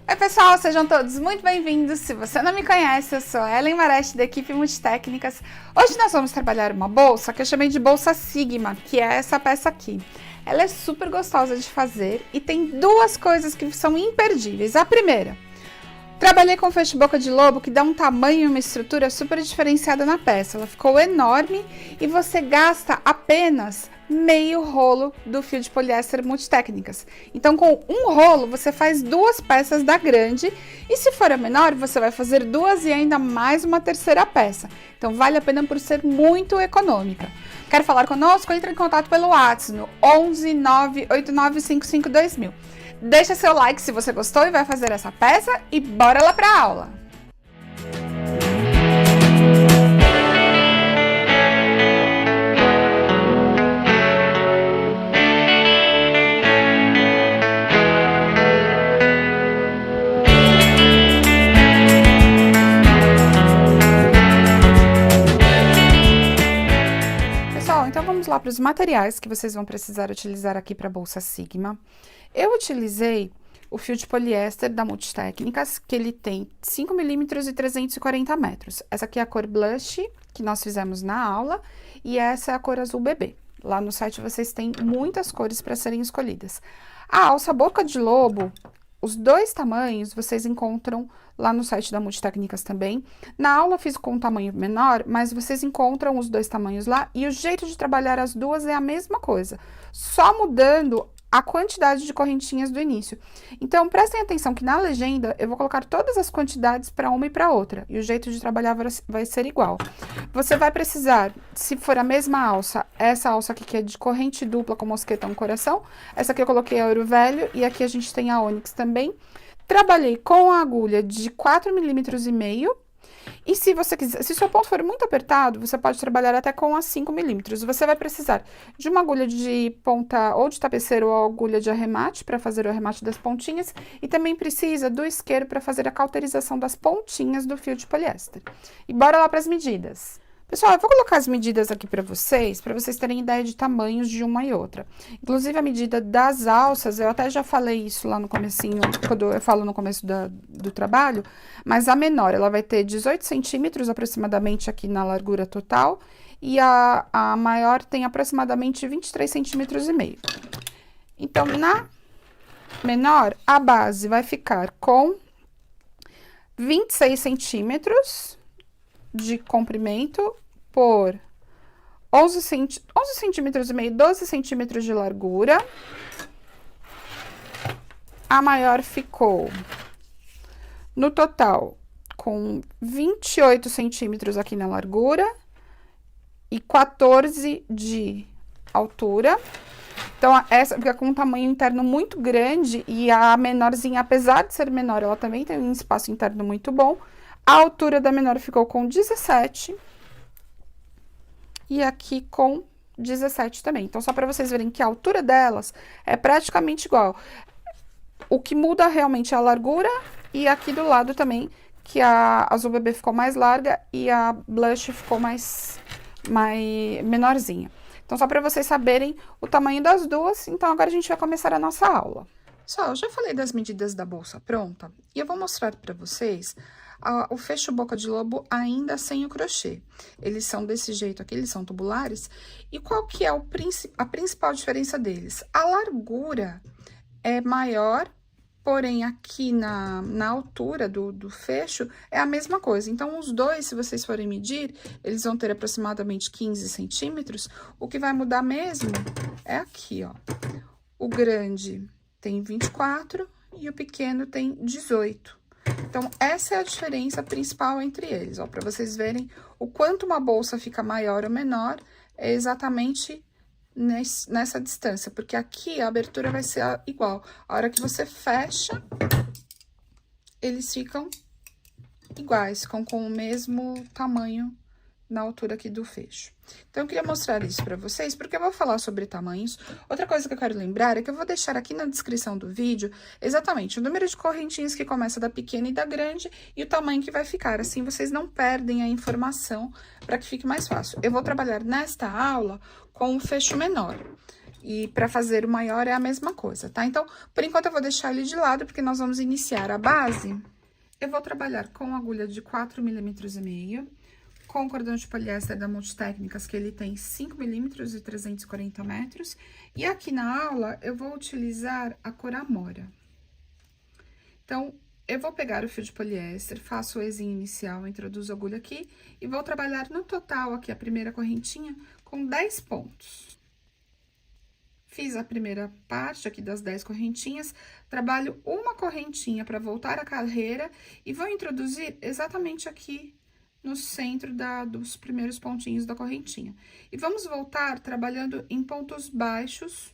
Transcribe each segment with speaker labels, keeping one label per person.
Speaker 1: Oi pessoal, sejam todos muito bem-vindos. Se você não me conhece, eu sou a Ellen Mareste da equipe Multitécnicas. Hoje nós vamos trabalhar uma bolsa que eu chamei de bolsa Sigma, que é essa peça aqui. Ela é super gostosa de fazer e tem duas coisas que são imperdíveis. A primeira, trabalhei com fecho boca de lobo que dá um tamanho e uma estrutura super diferenciada na peça. Ela ficou enorme e você gasta apenas meio rolo do fio de poliéster Multitécnicas. Então, com um rolo, você faz duas peças da grande e se for a menor, você vai fazer duas e ainda mais uma terceira peça. Então, vale a pena por ser muito econômica. Quer falar conosco? Entre em contato pelo WhatsApp no 11 98955 2000. Deixa seu like se você gostou e vai fazer essa peça e bora lá para a aula! Pessoal, então vamos lá para os materiais que vocês vão precisar utilizar aqui para a bolsa Sigma. Eu utilizei o fio de poliéster da Multitécnicas, que ele tem 5 milímetros e 340 metros. Essa aqui é a cor blush, que nós fizemos na aula, e essa é a cor azul bebê. Lá no site vocês têm muitas cores para serem escolhidas. A alça boca de lobo, os dois tamanhos vocês encontram lá no site da Multitécnicas também. Na aula fiz com um tamanho menor, mas vocês encontram os dois tamanhos lá, e o jeito de trabalhar as duas é a mesma coisa, só mudando a quantidade de correntinhas do início. Então, prestem atenção que na legenda eu vou colocar todas as quantidades para uma e para outra, e o jeito de trabalhar vai ser igual. Você vai precisar, se for a mesma alça, essa alça aqui que é de corrente dupla com mosquetão coração, essa aqui eu coloquei a ouro velho, e aqui a gente tem a ônix também. Trabalhei com a agulha de 4,5 milímetros, e se você quiser, se seu ponto for muito apertado, você pode trabalhar até com a 5 milímetros. Você vai precisar de uma agulha de ponta ou de tapeceiro ou agulha de arremate para fazer o arremate das pontinhas, e também precisa do isqueiro para fazer a cauterização das pontinhas do fio de poliéster. E bora lá para as medidas. Pessoal, eu vou colocar as medidas aqui para vocês terem ideia de tamanhos de uma e outra. Inclusive, a medida das alças, eu até já falei isso lá no comecinho, quando eu falo no começo do trabalho, mas a menor, ela vai ter 18 centímetros aproximadamente aqui na largura total, e a maior tem aproximadamente 23 centímetros e meio. Então, na menor, a base vai ficar com 26 centímetros de comprimento por 11 centímetros e meio, 12 centímetros de largura. A maior ficou, no total, com 28 centímetros aqui na largura e 14 de altura. Então, essa fica com um tamanho interno muito grande, e a menorzinha, apesar de ser menor, ela também tem um espaço interno muito bom. A altura da menor ficou com 17 e aqui com 17 também. Então, só para vocês verem que a altura delas é praticamente igual. O que muda realmente é a largura, e aqui do lado também, que a azul bebê ficou mais larga e a blush ficou mais menorzinha. Então, só para vocês saberem o tamanho das duas. Então, agora a gente vai começar a nossa aula. Pessoal, eu já falei das medidas da bolsa pronta, e eu vou mostrar para vocês o fecho boca de lobo ainda sem o crochê. Eles são desse jeito aqui, eles são tubulares. E qual que é a principal diferença deles? A largura é maior, porém aqui na altura do fecho é a mesma coisa. Então, os dois, se vocês forem medir, eles vão ter aproximadamente 15 centímetros. O que vai mudar mesmo é aqui, ó. O grande tem 24 e o pequeno tem 18. Então, essa é a diferença principal entre eles, ó, para vocês verem o quanto uma bolsa fica maior ou menor, é exatamente nessa distância, porque aqui a abertura vai ser igual. A hora que você fecha, eles ficam iguais, ficam com o mesmo tamanho na altura aqui do fecho. Então, eu queria mostrar isso para vocês, porque eu vou falar sobre tamanhos. Outra coisa que eu quero lembrar é que eu vou deixar aqui na descrição do vídeo exatamente o número de correntinhas que começa da pequena e da grande e o tamanho que vai ficar. Assim, vocês não perdem a informação para que fique mais fácil. Eu vou trabalhar nesta aula com o fecho menor. E para fazer o maior é a mesma coisa, tá? Então, por enquanto eu vou deixar ele de lado, porque nós vamos iniciar a base. Eu vou trabalhar com agulha de 4,5 mm, com cordão de poliéster da Multitécnicas, que ele tem 5 milímetros e 340 metros. E aqui na aula, eu vou utilizar a cor Amora. Então, eu vou pegar o fio de poliéster, faço o ezinho inicial, introduzo a agulha aqui e vou trabalhar no total aqui a primeira correntinha com 10 pontos. Fiz a primeira parte aqui das 10 correntinhas, trabalho uma correntinha para voltar a carreira e vou introduzir exatamente aqui no centro dos primeiros pontinhos da correntinha. E vamos voltar trabalhando em pontos baixos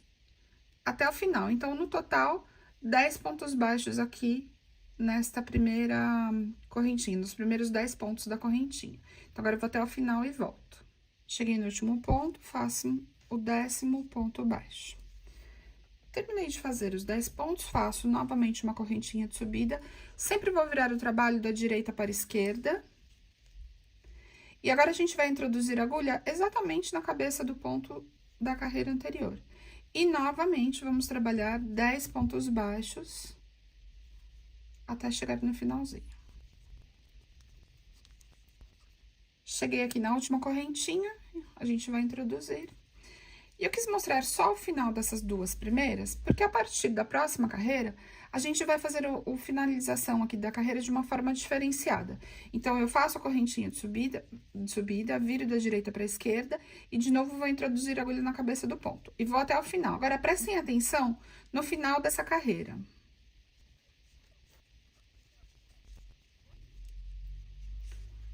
Speaker 1: até o final. Então, no total, 10 pontos baixos aqui nesta primeira correntinha, nos primeiros 10 pontos da correntinha. Então, agora eu vou até o final e volto. Cheguei no último ponto, faço o 10º ponto baixo. Terminei de fazer os 10 pontos, faço novamente uma correntinha de subida. Sempre vou virar o trabalho da direita para a esquerda. E agora, a gente vai introduzir a agulha exatamente na cabeça do ponto da carreira anterior. E, novamente, vamos trabalhar 10 pontos baixos até chegar no finalzinho. Cheguei aqui na última correntinha, a gente vai introduzir. E eu quis mostrar só o final dessas duas primeiras, porque a partir da próxima carreira, a gente vai fazer a finalização aqui da carreira de uma forma diferenciada. Então, eu faço a correntinha de subida, viro da direita para a esquerda e, de novo, vou introduzir a agulha na cabeça do ponto. E vou até o final. Agora, prestem atenção no final dessa carreira.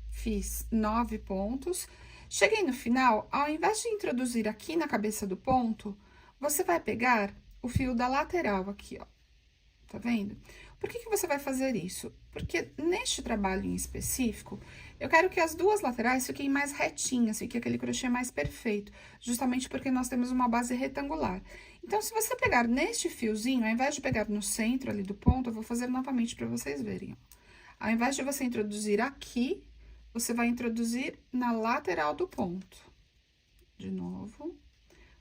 Speaker 1: Fiz 9 pontos. Cheguei no final, ao invés de introduzir aqui na cabeça do ponto, você vai pegar o fio da lateral aqui, ó. Tá vendo? Por que você vai fazer isso? Porque neste trabalho em específico, eu quero que as duas laterais fiquem mais retinhas, fique aquele crochê mais perfeito, justamente porque nós temos uma base retangular. Então, se você pegar neste fiozinho, ao invés de pegar no centro ali do ponto, eu vou fazer novamente para vocês verem, ó. Ao invés de você introduzir aqui, você vai introduzir na lateral do ponto. De novo.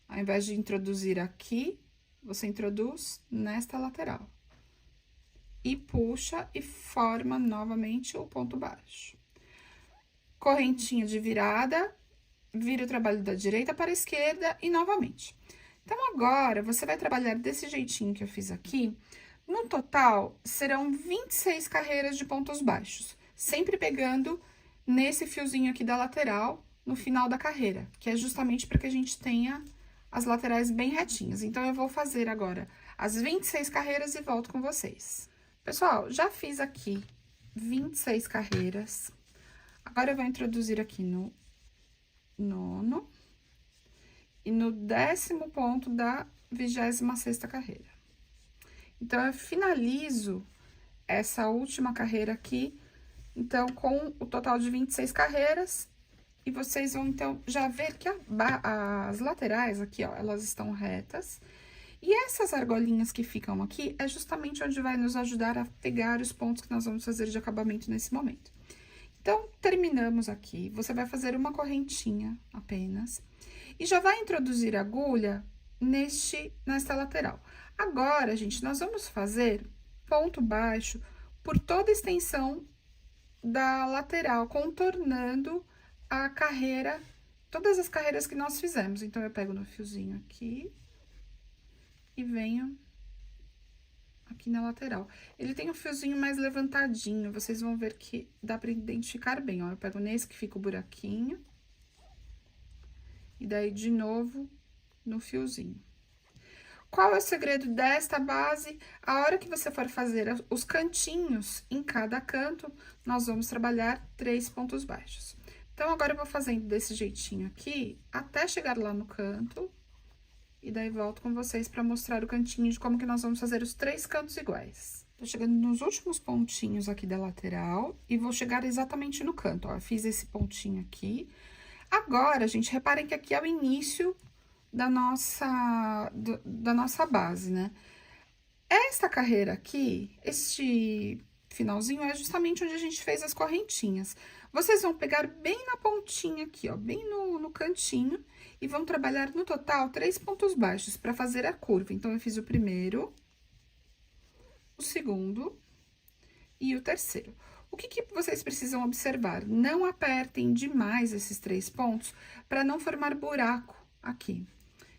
Speaker 1: Ao invés de introduzir aqui, você introduz nesta lateral. E puxa e forma novamente o ponto baixo. Correntinha de virada, vira o trabalho da direita para a esquerda e novamente. Então, agora, você vai trabalhar desse jeitinho que eu fiz aqui. No total, serão 26 carreiras de pontos baixos, sempre pegando nesse fiozinho aqui da lateral, no final da carreira, que é justamente para que a gente tenha as laterais bem retinhas. Então, eu vou fazer agora as 26 carreiras e volto com vocês. Pessoal, já fiz aqui 26 carreiras. Agora, eu vou introduzir aqui no 9º e no 10º ponto da 26ª carreira. Então, eu finalizo essa última carreira aqui, então, com o total de 26 carreiras, e vocês vão, então, já ver que as laterais aqui, ó, elas estão retas. E essas argolinhas que ficam aqui, é justamente onde vai nos ajudar a pegar os pontos que nós vamos fazer de acabamento nesse momento. Então, terminamos aqui, você vai fazer uma correntinha apenas, e já vai introduzir a agulha nesta lateral. Agora, gente, nós vamos fazer ponto baixo por toda a extensão da lateral, contornando a carreira, todas as carreiras que nós fizemos. Então, eu pego no fiozinho aqui e venho aqui na lateral. Ele tem um fiozinho mais levantadinho, vocês vão ver que dá pra identificar bem, ó. Eu pego nesse que fica o buraquinho, e daí, de novo, no fiozinho. Qual é o segredo desta base? A hora que você for fazer os cantinhos em cada canto, nós vamos trabalhar 3 pontos baixos. Então, agora, eu vou fazendo desse jeitinho aqui, até chegar lá no canto, e daí volto com vocês para mostrar o cantinho de como que nós vamos fazer os 3 cantos iguais. Tô chegando nos últimos pontinhos aqui da lateral, e vou chegar exatamente no canto, ó. Eu fiz esse pontinho aqui. Agora, gente, reparem que aqui é o início da nossa base, né? Esta carreira aqui, este finalzinho, é justamente onde a gente fez as correntinhas. Vocês vão pegar bem na pontinha aqui, ó, bem no cantinho, e vamos trabalhar no total 3 pontos baixos para fazer a curva. Então, eu fiz o primeiro, o segundo e o terceiro. O que vocês precisam observar? Não apertem demais esses 3 pontos para não formar buraco aqui.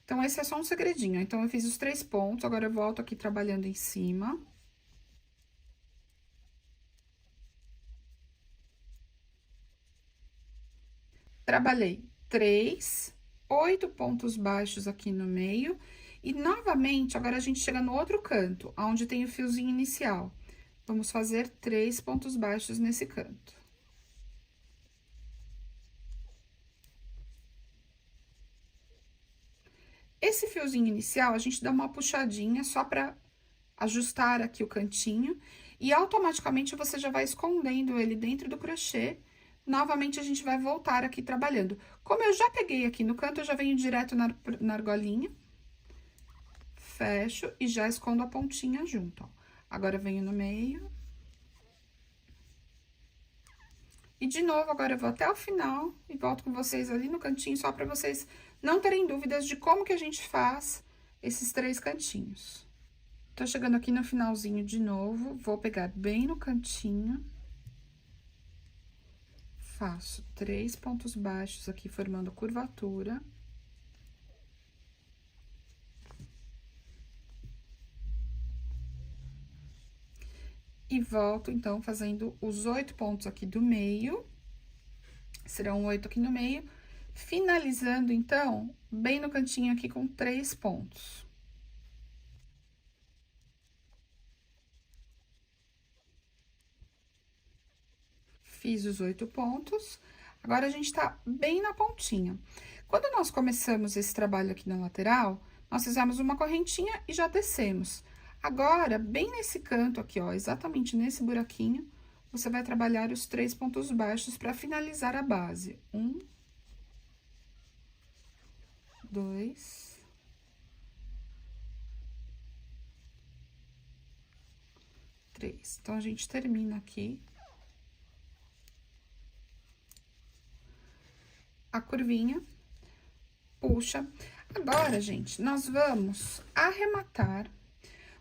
Speaker 1: Então, esse é só um segredinho. Então, eu fiz os 3 pontos, agora eu volto aqui trabalhando em cima. Trabalhei 3, 8 pontos baixos aqui no meio. E, novamente, agora a gente chega no outro canto, onde tem o fiozinho inicial. Vamos fazer 3 pontos baixos nesse canto. Esse fiozinho inicial, a gente dá uma puxadinha só pra ajustar aqui o cantinho. E, automaticamente, você já vai escondendo ele dentro do crochê. Novamente, a gente vai voltar aqui trabalhando. Como eu já peguei aqui no canto, eu já venho direto na argolinha. Fecho e já escondo a pontinha junto, ó. Agora, eu venho no meio. E, de novo, agora eu vou até o final e volto com vocês ali no cantinho, só pra vocês não terem dúvidas de como que a gente faz esses 3 cantinhos. Tô chegando aqui no finalzinho de novo, vou pegar bem no cantinho. Faço 3 pontos baixos aqui, formando curvatura. E volto, então, fazendo os 8 pontos aqui do meio. Serão 8 aqui no meio. Finalizando, então, bem no cantinho aqui com 3 pontos. Fiz os 8 pontos. Agora, a gente tá bem na pontinha. Quando nós começamos esse trabalho aqui na lateral, nós fizemos uma correntinha e já descemos. Agora, bem nesse canto aqui, ó, exatamente nesse buraquinho, você vai trabalhar os 3 pontos baixos para finalizar a base. 1, 2, 3. Então, a gente termina aqui a curvinha, puxa. Agora, gente, nós vamos arrematar,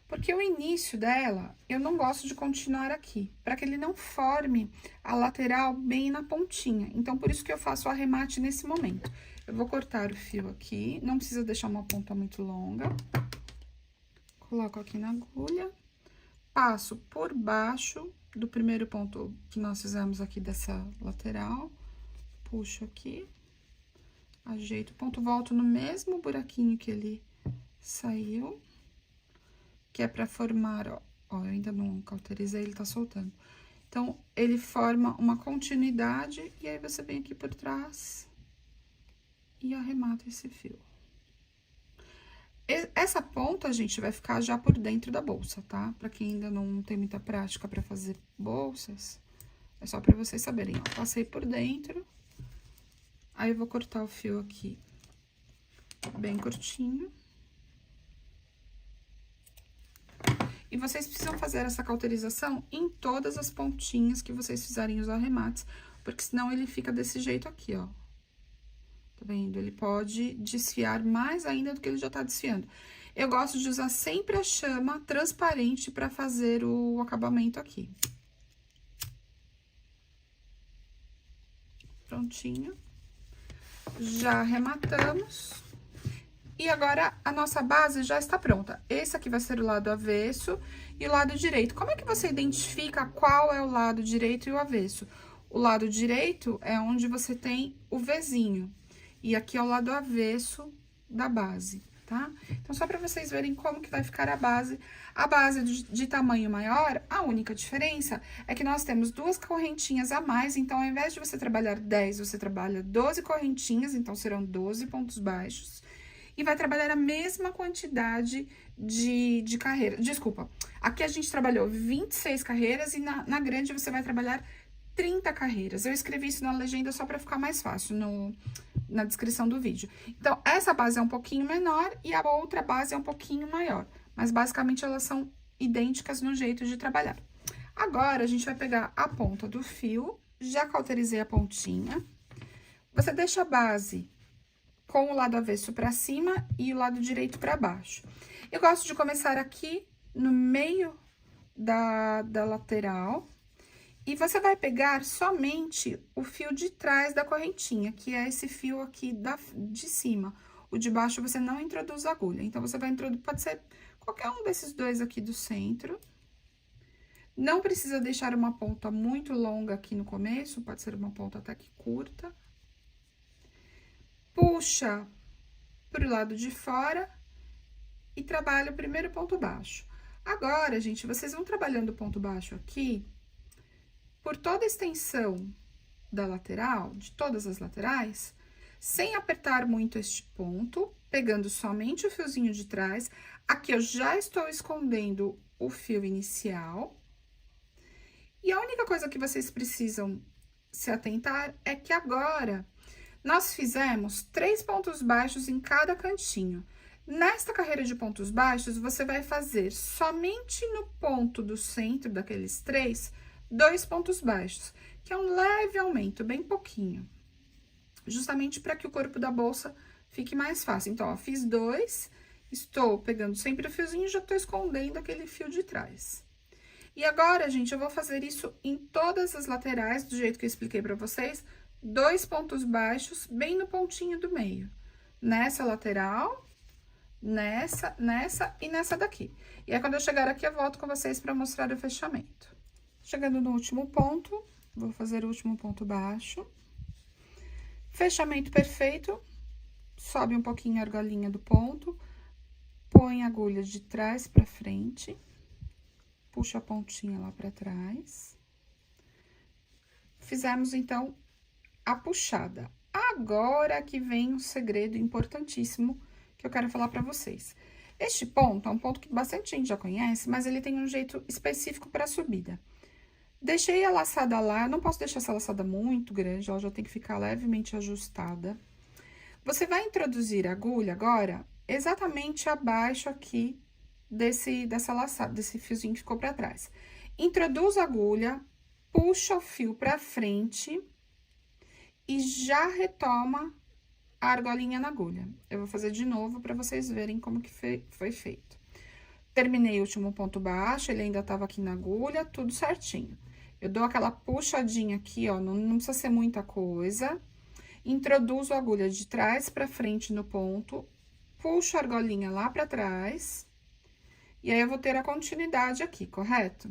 Speaker 1: porque o início dela, eu não gosto de continuar aqui, para que ele não forme a lateral bem na pontinha. Então, por isso que eu faço o arremate nesse momento. Eu vou cortar o fio aqui, não precisa deixar uma ponta muito longa. Coloco aqui na agulha, passo por baixo do primeiro ponto que nós fizemos aqui dessa lateral, puxo aqui, ajeito o ponto, volto no mesmo buraquinho que ele saiu, que é pra formar, ó, eu ainda não cauterizei, ele tá soltando. Então, ele forma uma continuidade, e aí você vem aqui por trás e arremata esse fio. Essa ponta, gente, vai ficar já por dentro da bolsa, tá? Pra quem ainda não tem muita prática pra fazer bolsas, é só pra vocês saberem, ó. Passei por dentro, aí eu vou cortar o fio aqui bem curtinho. E vocês precisam fazer essa cauterização em todas as pontinhas que vocês fizerem os arremates, porque senão ele fica desse jeito aqui, ó. Tá vendo? Ele pode desfiar mais ainda do que ele já tá desfiando. Eu gosto de usar sempre a chama transparente pra fazer o acabamento aqui. Prontinho. Já arrematamos. E agora, a nossa base já está pronta. Esse aqui vai ser o lado avesso e o lado direito. Como é que você identifica qual é o lado direito e o avesso? O lado direito é onde você tem o Vzinho. E aqui é o lado avesso da base, tá? Então, só para vocês verem como que vai ficar a base. A base de tamanho maior, a única diferença é que nós temos 2 correntinhas a mais. Então, ao invés de você trabalhar 10, você trabalha 12 correntinhas. Então, serão 12 pontos baixos. E vai trabalhar a mesma quantidade de carreiras. Desculpa, aqui a gente trabalhou 26 carreiras e na grande você vai trabalhar 30 carreiras. Eu escrevi isso na legenda só para ficar mais fácil na descrição do vídeo. Então, essa base é um pouquinho menor e a outra base é um pouquinho maior. Mas, basicamente, elas são idênticas no jeito de trabalhar. Agora, a gente vai pegar a ponta do fio, já cauterizei a pontinha. Você deixa a base com o lado avesso pra cima e o lado direito pra baixo. Eu gosto de começar aqui no meio da lateral. E você vai pegar somente o fio de trás da correntinha, que é esse fio aqui de cima. O de baixo você não introduz agulha. Então, você vai introduzir, pode ser qualquer um desses dois aqui do centro. Não precisa deixar uma ponta muito longa aqui no começo, pode ser uma ponta até que curta. Puxa pro lado de fora e trabalha o primeiro ponto baixo. Agora, gente, vocês vão trabalhando o ponto baixo aqui por toda a extensão da lateral, de todas as laterais, sem apertar muito este ponto, pegando somente o fiozinho de trás. Aqui eu já estou escondendo o fio inicial. E a única coisa que vocês precisam se atentar é que agora nós fizemos 3 pontos baixos em cada cantinho. Nesta carreira de pontos baixos, você vai fazer somente no ponto do centro daqueles 3, 2 pontos baixos, que é um leve aumento, bem pouquinho. Justamente para que o corpo da bolsa fique mais fácil. Então, ó, fiz 2, estou pegando sempre o fiozinho e já estou escondendo aquele fio de trás. E agora, gente, eu vou fazer isso em todas as laterais, do jeito que eu expliquei para vocês, 2 pontos baixos, bem no pontinho do meio. Nessa lateral, nessa e nessa daqui. E aí, quando eu chegar aqui, eu volto com vocês para mostrar o fechamento. Chegando no último ponto, vou fazer o último ponto baixo. Fechamento perfeito. Sobe um pouquinho a argolinha do ponto. Põe a agulha de trás pra frente. Puxa a pontinha lá pra trás. Fizemos, então, a puxada. Agora que vem um segredo importantíssimo que eu quero falar pra vocês. Este ponto é um ponto que bastante gente já conhece, mas ele tem um jeito específico pra subida. Deixei a laçada lá, não posso deixar essa laçada muito grande, ela já tem que ficar levemente ajustada. Você vai introduzir a agulha agora exatamente abaixo aqui dessa laçada, desse fiozinho que ficou pra trás. Introduz a agulha, puxa o fio pra frente e já retoma a argolinha na agulha. Eu vou fazer de novo pra vocês verem como que foi feito. Terminei o último ponto baixo, ele ainda tava aqui na agulha, tudo certinho. Eu dou aquela puxadinha aqui, ó, não precisa ser muita coisa. Introduzo a agulha de trás pra frente no ponto, puxo a argolinha lá pra trás. E aí, eu vou ter a continuidade aqui, correto?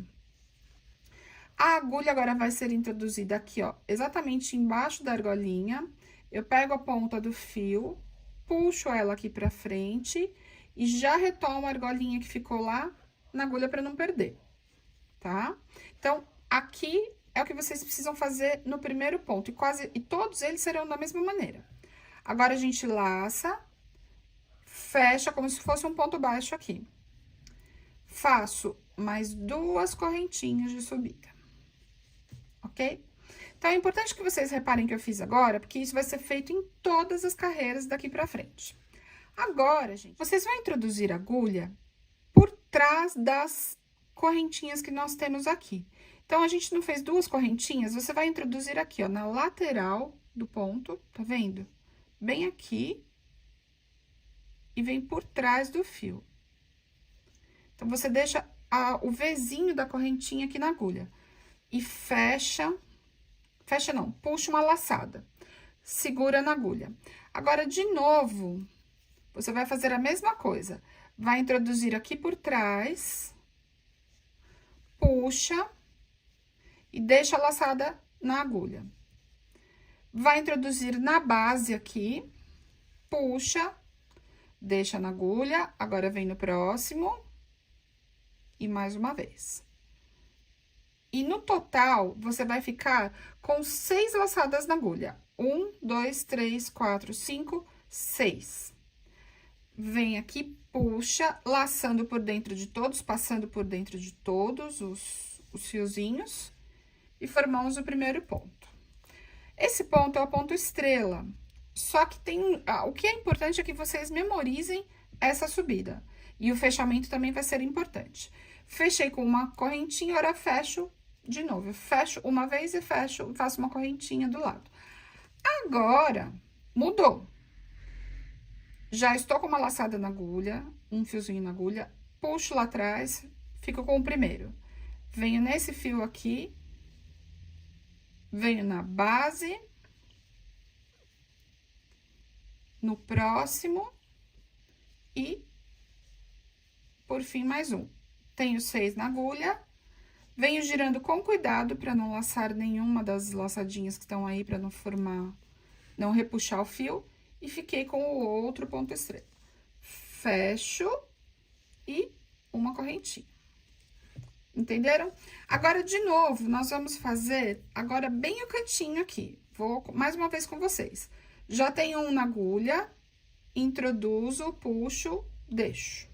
Speaker 1: A agulha agora vai ser introduzida aqui, ó, exatamente embaixo da argolinha. Eu pego a ponta do fio, puxo ela aqui pra frente e já retomo a argolinha que ficou lá na agulha pra não perder, tá? Então, aqui é o que vocês precisam fazer no primeiro ponto, e todos eles serão da mesma maneira. Agora, a gente laça, fecha como se fosse um ponto baixo aqui. Faço mais 2 correntinhas de subida, ok? Então, é importante que vocês reparem que eu fiz agora, porque isso vai ser feito em todas as carreiras daqui pra frente. Agora, gente, vocês vão introduzir a agulha por trás das correntinhas que nós temos aqui. Então, a gente não fez 2 correntinhas, você vai introduzir aqui, ó, na lateral do ponto, tá vendo? Bem aqui. E vem por trás do fio. Então, você deixa o Vzinho da correntinha aqui na agulha. E fecha não, puxa uma laçada. Segura na agulha. Agora, de novo, você vai fazer a mesma coisa. Vai introduzir aqui por trás, puxa e deixa a laçada na agulha. Vai introduzir na base aqui, puxa, deixa na agulha, agora vem no próximo e mais uma vez. E no total, você vai ficar com 6 laçadas na agulha. 1, 2, 3, 4, 5, 6. Vem aqui, puxa, laçando por dentro de todos, passando por dentro de todos os fiozinhos. E formamos o primeiro ponto. Esse ponto é o ponto estrela. Só que o que é importante é que vocês memorizem essa subida. E o fechamento também vai ser importante. Fechei com uma correntinha, agora fecho de novo. Eu fecho uma vez e faço uma correntinha do lado. Agora, mudou. Já estou com uma laçada na agulha, um fiozinho na agulha, puxo lá atrás, fico com o primeiro. Venho nesse fio aqui, venho na base, no próximo e, por fim, mais um. Tenho 6 na agulha, venho girando com cuidado para não laçar nenhuma das laçadinhas que estão aí, para não formar, não repuxar o fio, e fiquei com o outro ponto estrela. Fecho e uma correntinha. Entenderam? Agora, de novo, nós vamos fazer agora bem o cantinho aqui. Vou mais uma vez com vocês. Já tenho um na agulha, introduzo, puxo, deixo.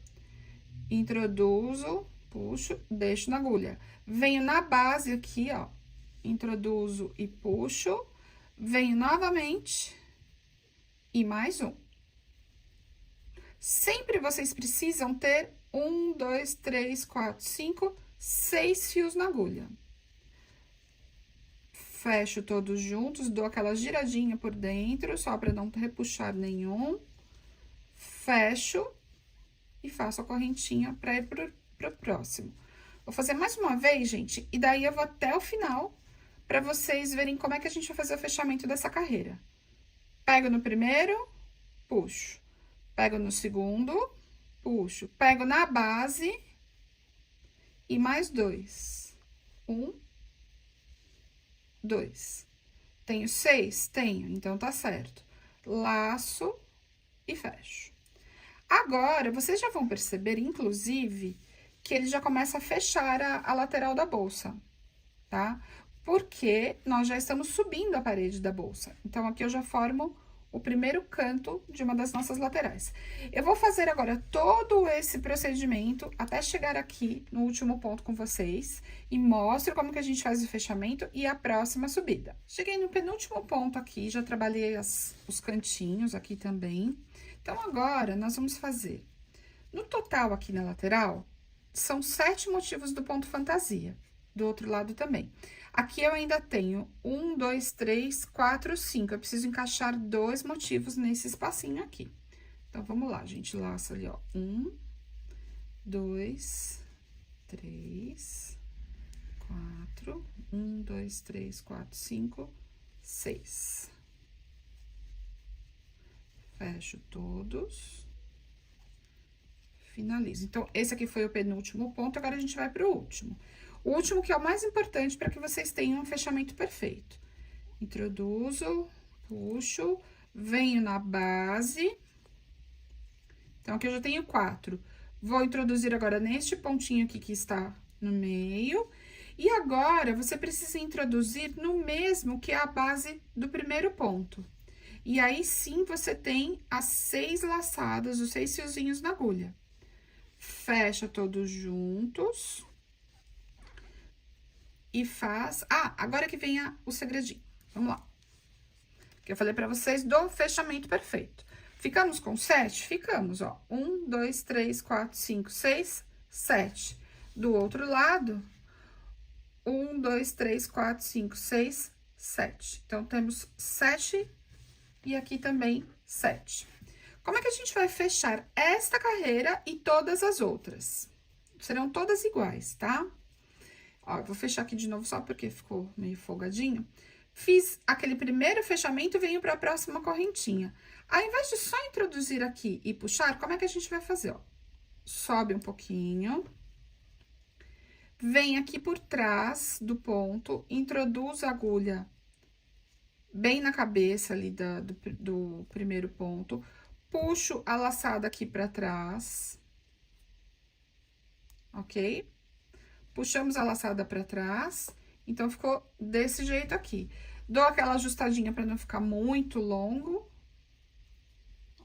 Speaker 1: Introduzo, puxo, deixo na agulha. Venho na base aqui, ó, introduzo e puxo, venho novamente e mais um. Sempre vocês precisam ter 1, 2, 3, 4, 5, 6 fios na agulha. Fecho todos juntos, dou aquela giradinha por dentro, só para não repuxar nenhum. Fecho e faço a correntinha para ir pro próximo. Vou fazer mais uma vez, gente, e daí eu vou até o final, para vocês verem como é que a gente vai fazer o fechamento dessa carreira. Pego no primeiro, puxo. Pego no segundo, puxo. Pego na base e mais 2. 1, 2. Tenho 6? Tenho, então tá certo. Laço e fecho. Agora, vocês já vão perceber, inclusive, que ele já começa a fechar a lateral da bolsa, tá? Porque nós já estamos subindo a parede da bolsa. Então, aqui eu já formo o primeiro canto de uma das nossas laterais. Eu vou fazer agora todo esse procedimento até chegar aqui no último ponto com vocês e mostro como que a gente faz o fechamento e a próxima subida. Cheguei no penúltimo ponto aqui, já trabalhei os cantinhos aqui também. Então, agora, nós vamos fazer, no total aqui na lateral, são 7 motivos do ponto fantasia, do outro lado também. Aqui eu ainda tenho 1, 2, 3, 4, 5. Eu preciso encaixar 2 motivos nesse espacinho aqui. Então, vamos lá, gente. Laça ali, ó. 1, 2, 3, 4. 1, 2, 3, 4, 5, 6. Fecho todos. Finalizo. Então, esse aqui foi o penúltimo ponto, agora a gente vai pro último. O último que é o mais importante para que vocês tenham um fechamento perfeito. Introduzo, puxo, venho na base. Então, aqui eu já tenho 4. Vou introduzir agora neste pontinho aqui que está no meio. E agora, você precisa introduzir no mesmo que é a base do primeiro ponto. E aí, sim, você tem as 6 laçadas, os 6 fiozinhos na agulha. Fecha todos juntos. E faz... Ah, agora que vem o segredinho. Vamos lá. Que eu falei pra vocês do fechamento perfeito. Ficamos com 7? Ficamos, ó. 1, 2, 3, 4, 5, 6, 7. Do outro lado, 1, 2, 3, 4, 5, 6, 7. Então, temos 7 e aqui também 7. Como é que a gente vai fechar esta carreira e todas as outras? Serão todas iguais, tá? Ó, eu vou fechar aqui de novo só porque ficou meio folgadinho. Fiz aquele primeiro fechamento, venho para a próxima correntinha. Ao invés de só introduzir aqui e puxar, como é que a gente vai fazer, ó? Sobe um pouquinho. Vem aqui por trás do ponto, introduz a agulha bem na cabeça ali do primeiro ponto. Puxo a laçada aqui para trás. Ok? Puxamos a laçada pra trás, então, ficou desse jeito aqui. Dou aquela ajustadinha pra não ficar muito longo.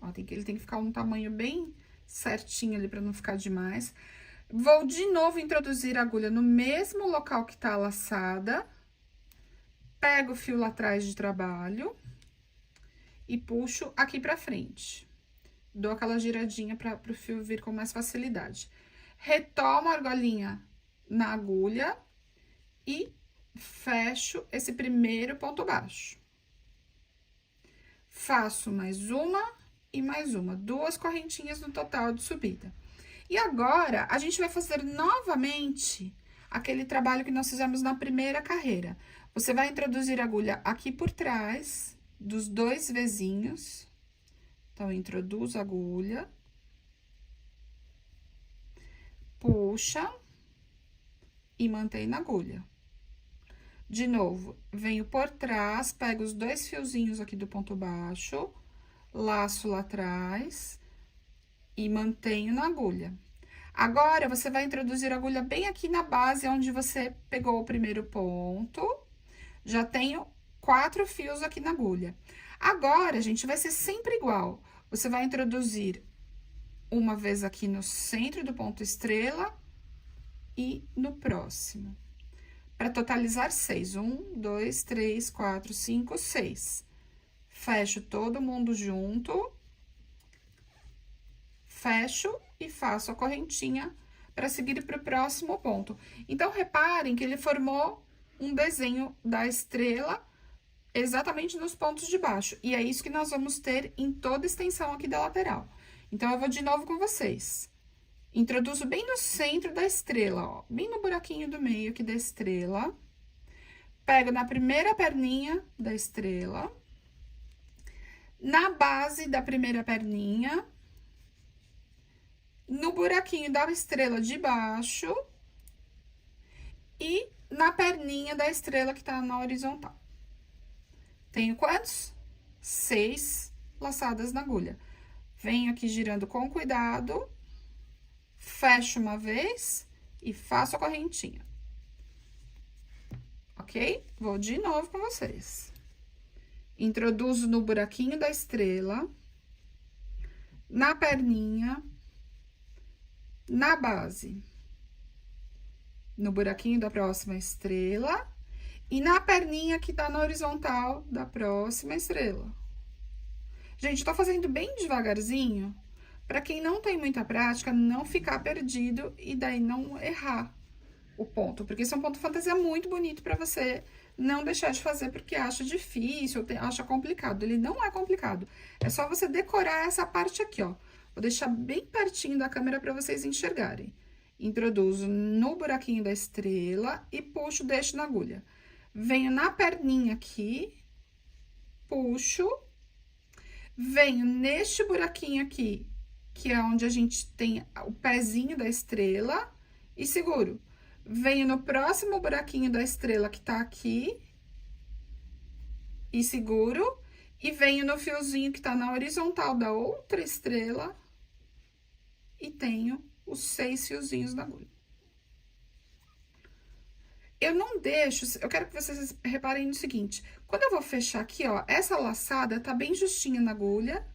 Speaker 1: Ó, ele tem que ficar um tamanho bem certinho ali pra não ficar demais. Vou de novo introduzir a agulha no mesmo local que tá a laçada. Pego o fio lá atrás de trabalho e puxo aqui pra frente. Dou aquela giradinha pro fio vir com mais facilidade. Retomo a argolinha na agulha e fecho esse primeiro ponto baixo. Faço mais uma e mais uma. 2 correntinhas no total de subida. E agora, a gente vai fazer novamente aquele trabalho que nós fizemos na primeira carreira. Você vai introduzir a agulha aqui por trás dos 2 vizinhos. Então, introduz a agulha. Puxa e mantém na agulha. De novo, venho por trás, pego os 2 fiozinhos aqui do ponto baixo, laço lá atrás e mantenho na agulha. Agora, você vai introduzir a agulha bem aqui na base onde você pegou o primeiro ponto. Já tenho 4 fios aqui na agulha. Agora, gente, vai ser sempre igual. Você vai introduzir uma vez aqui no centro do ponto estrela e no próximo. Para totalizar 6. 1, 2, 3, 4, 5, 6. Fecho todo mundo junto. Fecho e faço a correntinha para seguir para o próximo ponto. Então, reparem que ele formou um desenho da estrela exatamente nos pontos de baixo. E é isso que nós vamos ter em toda a extensão aqui da lateral. Então, eu vou de novo com vocês. Introduzo bem no centro da estrela, ó, bem no buraquinho do meio aqui da estrela. Pego na primeira perninha da estrela. Na base da primeira perninha. No buraquinho da estrela de baixo. E na perninha da estrela que tá na horizontal. Tenho quantos? 6 laçadas na agulha. Venho aqui girando com cuidado. Fecho uma vez e faço a correntinha. Ok? Vou de novo com vocês. Introduzo no buraquinho da estrela, na perninha, na base, no buraquinho da próxima estrela e na perninha que tá na horizontal da próxima estrela. Gente, tô fazendo bem devagarzinho. Para quem não tem muita prática, não ficar perdido e daí não errar o ponto. Porque esse é um ponto fantasia muito bonito para você não deixar de fazer porque acha difícil, acha complicado. Ele não é complicado. É só você decorar essa parte aqui, ó. Vou deixar bem pertinho da câmera para vocês enxergarem. Introduzo no buraquinho da estrela e puxo, deixo na agulha. Venho na perninha aqui, puxo. Venho neste buraquinho aqui, que é onde a gente tem o pezinho da estrela, e seguro. Venho no próximo buraquinho da estrela que tá aqui, e seguro. E venho no fiozinho que tá na horizontal da outra estrela, e tenho os 6 fiozinhos na agulha. Eu não deixo, eu quero que vocês reparem no seguinte, quando eu vou fechar aqui, ó, essa laçada tá bem justinha na agulha,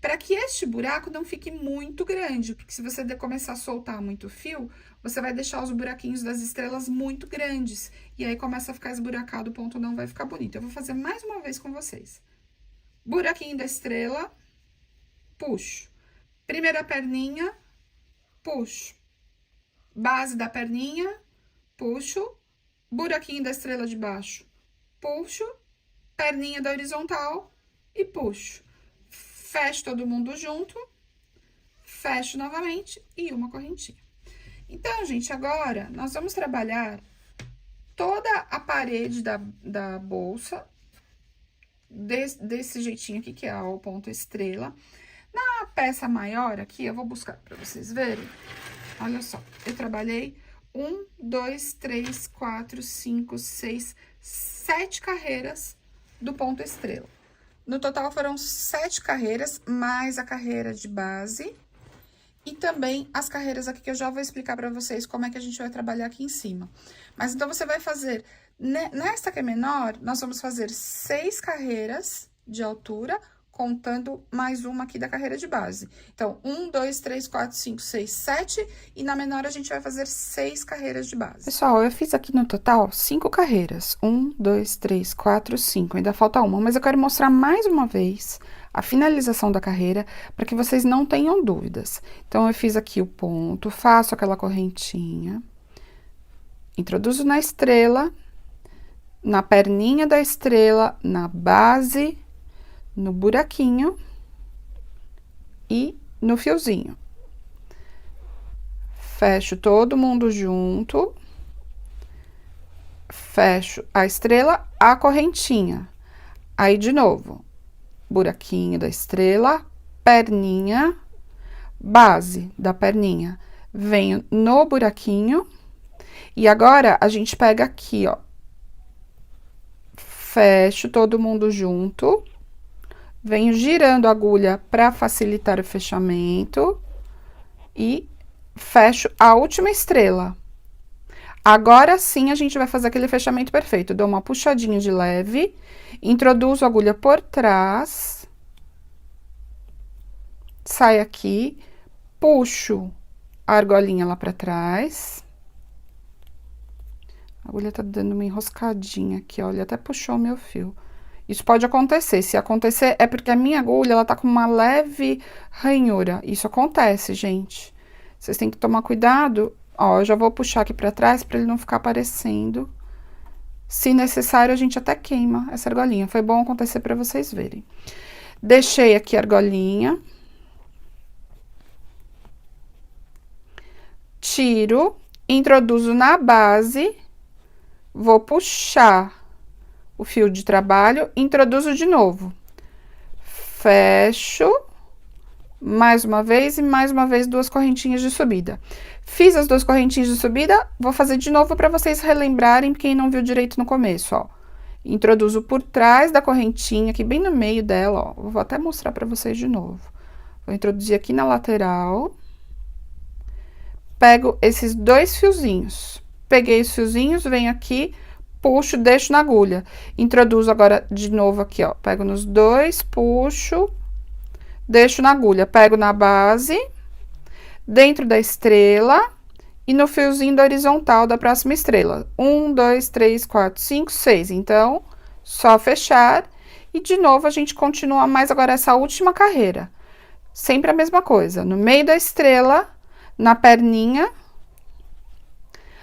Speaker 1: para que este buraco não fique muito grande, porque se você começar a soltar muito fio, você vai deixar os buraquinhos das estrelas muito grandes, e aí começa a ficar esburacado, o ponto não vai ficar bonito. Eu vou fazer mais uma vez com vocês. Buraquinho da estrela, puxo. Primeira perninha, puxo. Base da perninha, puxo. Buraquinho da estrela de baixo, puxo. Perninha da horizontal e puxo. Fecho todo mundo junto, fecho novamente e uma correntinha. Então, gente, agora nós vamos trabalhar toda a parede da bolsa, desse jeitinho aqui, que é o ponto estrela. Na peça maior aqui, eu vou buscar para vocês verem. Olha só, eu trabalhei 1, 2, 3, 4, 5, 6, 7 carreiras do ponto estrela. No total, foram 7 carreiras, mais a carreira de base. E também as carreiras aqui, que eu já vou explicar pra vocês como é que a gente vai trabalhar aqui em cima. Mas, então, você vai fazer... Nesta que é menor, nós vamos fazer 6 carreiras de altura, contando mais uma aqui da carreira de base. Então, 1, 2, 3, 4, 5, 6, 7. E na menor, a gente vai fazer 6 carreiras de base. Pessoal, eu fiz aqui no total 5 carreiras. 1, 2, 3, 4, 5. Ainda falta uma, mas eu quero mostrar mais uma vez a finalização da carreira, para que vocês não tenham dúvidas. Então, eu fiz aqui o ponto, faço aquela correntinha, introduzo na estrela, na perninha da estrela, na base, no buraquinho, e no fiozinho. Fecho todo mundo junto. Fecho a estrela, a correntinha. Aí, de novo, buraquinho da estrela, perninha, base da perninha. Venho no buraquinho. E agora, a gente pega aqui, ó. Fecho todo mundo junto. Venho girando a agulha para facilitar o fechamento. E fecho a última estrela. Agora sim, a gente vai fazer aquele fechamento perfeito. Dou uma puxadinha de leve, introduzo a agulha por trás, saio aqui, puxo a argolinha lá pra trás. A agulha tá dando uma enroscadinha aqui, ó, ele até puxou o meu fio. Isso pode acontecer, se acontecer é porque a minha agulha, ela tá com uma leve ranhura. Isso acontece, gente. Vocês têm que tomar cuidado. Ó, eu já vou puxar aqui pra trás pra ele não ficar aparecendo. Se necessário, a gente até queima essa argolinha. Foi bom acontecer pra vocês verem. Deixei aqui a argolinha. Tiro, introduzo na base, vou puxar o fio de trabalho, introduzo de novo. Fecho, mais uma vez e mais uma vez duas correntinhas de subida. Fiz as duas correntinhas de subida, vou fazer de novo para vocês relembrarem quem não viu direito no começo, ó. Introduzo por trás da correntinha, aqui bem no meio dela, ó. Vou até mostrar para vocês de novo. Vou introduzir aqui na lateral. Pego esses dois fiozinhos. Peguei os fiozinhos, venho aqui, puxo, deixo na agulha. Introduzo agora de novo aqui, ó. Pego nos dois, puxo, deixo na agulha. Pego na base, dentro da estrela e no fiozinho da horizontal da próxima estrela. 1, 2, 3, 4, 5, 6. Então, só fechar. E de novo, a gente continua mais agora essa última carreira. Sempre a mesma coisa. No meio da estrela, na perninha,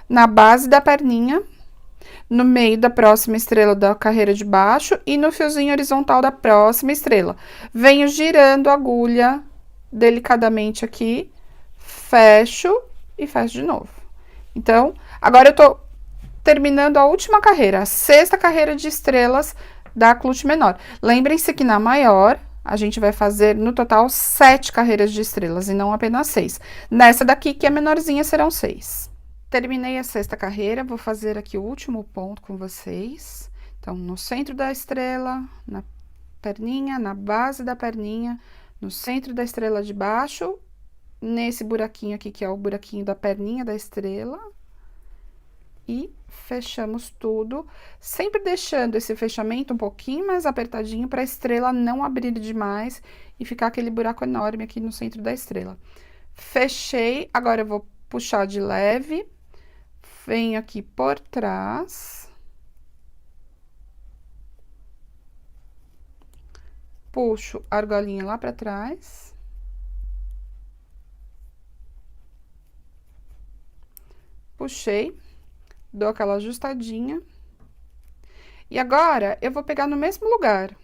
Speaker 1: na base da perninha, no meio da próxima estrela da carreira de baixo e no fiozinho horizontal da próxima estrela. Venho girando a agulha delicadamente aqui, fecho e fecho de novo. Então, agora eu tô terminando a última carreira, a sexta carreira de estrelas da clutch menor. Lembrem-se que na maior, a gente vai fazer, no total, 7 carreiras de estrelas, e não apenas 6. Nessa daqui, que é menorzinha, serão 6. Terminei a sexta carreira, vou fazer aqui o último ponto com vocês. Então, no centro da estrela, na perninha, na base da perninha, no centro da estrela de baixo, nesse buraquinho aqui, que é o buraquinho da perninha da estrela. E fechamos tudo, sempre deixando esse fechamento um pouquinho mais apertadinho para a estrela não abrir demais e ficar aquele buraco enorme aqui no centro da estrela. Fechei, agora eu vou puxar de leve, venho aqui por trás, puxo a argolinha lá para trás. Puxei. Dou aquela ajustadinha. E agora, eu vou pegar no mesmo lugar.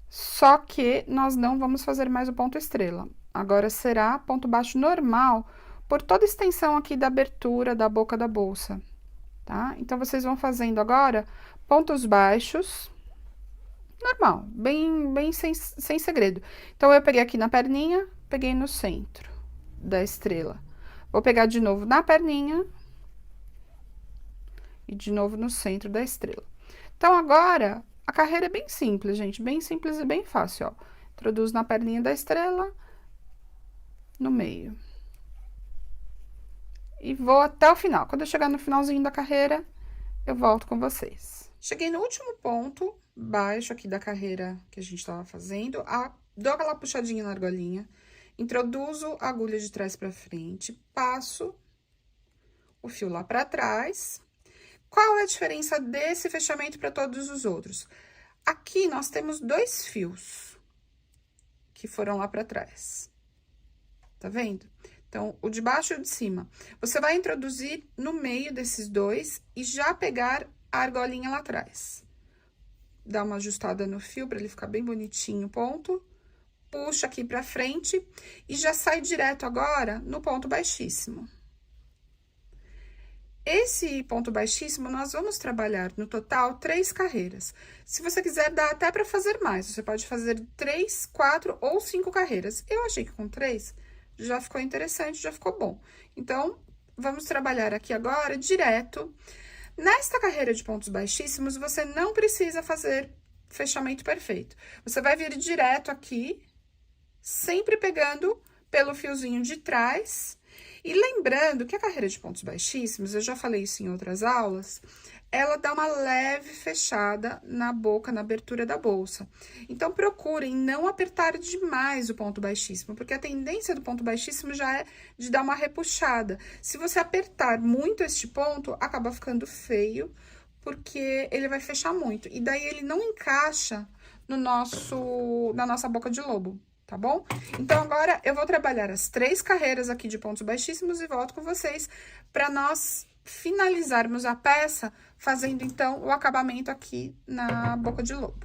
Speaker 1: Só que nós não vamos fazer mais o ponto estrela. Agora, será ponto baixo normal, por toda a extensão aqui da abertura da boca da bolsa, tá? Então, vocês vão fazendo agora pontos baixos, normal, bem sem segredo. Então, eu peguei aqui na perninha, peguei no centro da estrela. Vou pegar de novo na perninha. E de novo no centro da estrela. Então, agora, a carreira é bem simples, gente. Bem simples e bem fácil, ó. Introduzo na perninha da estrela, no meio. E vou até o final. Quando eu chegar no finalzinho da carreira, eu volto com vocês. Cheguei no último ponto baixo aqui da carreira que a gente tava fazendo. Dou aquela puxadinha na argolinha. Introduzo a agulha de trás pra frente. Passo o fio lá pra trás. Qual é a diferença desse fechamento para todos os outros? Aqui, nós temos 2 fios que foram lá para trás. Tá vendo? Então, o de baixo e o de cima. Você vai introduzir no meio desses 2 e já pegar a argolinha lá atrás. Dá uma ajustada no fio para ele ficar bem bonitinho, ponto. puxa aqui pra frente e já sai direto agora no ponto baixíssimo. Esse ponto baixíssimo, nós vamos trabalhar no total 3 carreiras. Se você quiser, dá até para fazer mais. Você pode fazer 3, 4 ou 5 carreiras. Eu achei que com 3 já ficou interessante, já ficou bom. Então, vamos trabalhar aqui agora direto. Nesta carreira de pontos baixíssimos, você não precisa fazer fechamento perfeito. Você vai vir direto aqui, sempre pegando pelo fiozinho de trás. E lembrando que a carreira de pontos baixíssimos, eu já falei isso em outras aulas, ela dá uma leve fechada na boca, na abertura da bolsa. Então, procurem não apertar demais o ponto baixíssimo, porque a tendência do ponto baixíssimo já é de dar uma repuxada. Se você apertar muito este ponto, acaba ficando feio, porque ele vai fechar muito. E daí, ele não encaixa no na nossa boca de lobo. Tá bom? Então, agora, eu vou trabalhar as 3 carreiras aqui de pontos baixíssimos e volto com vocês para nós finalizarmos a peça, fazendo, então, o acabamento aqui na boca de lobo.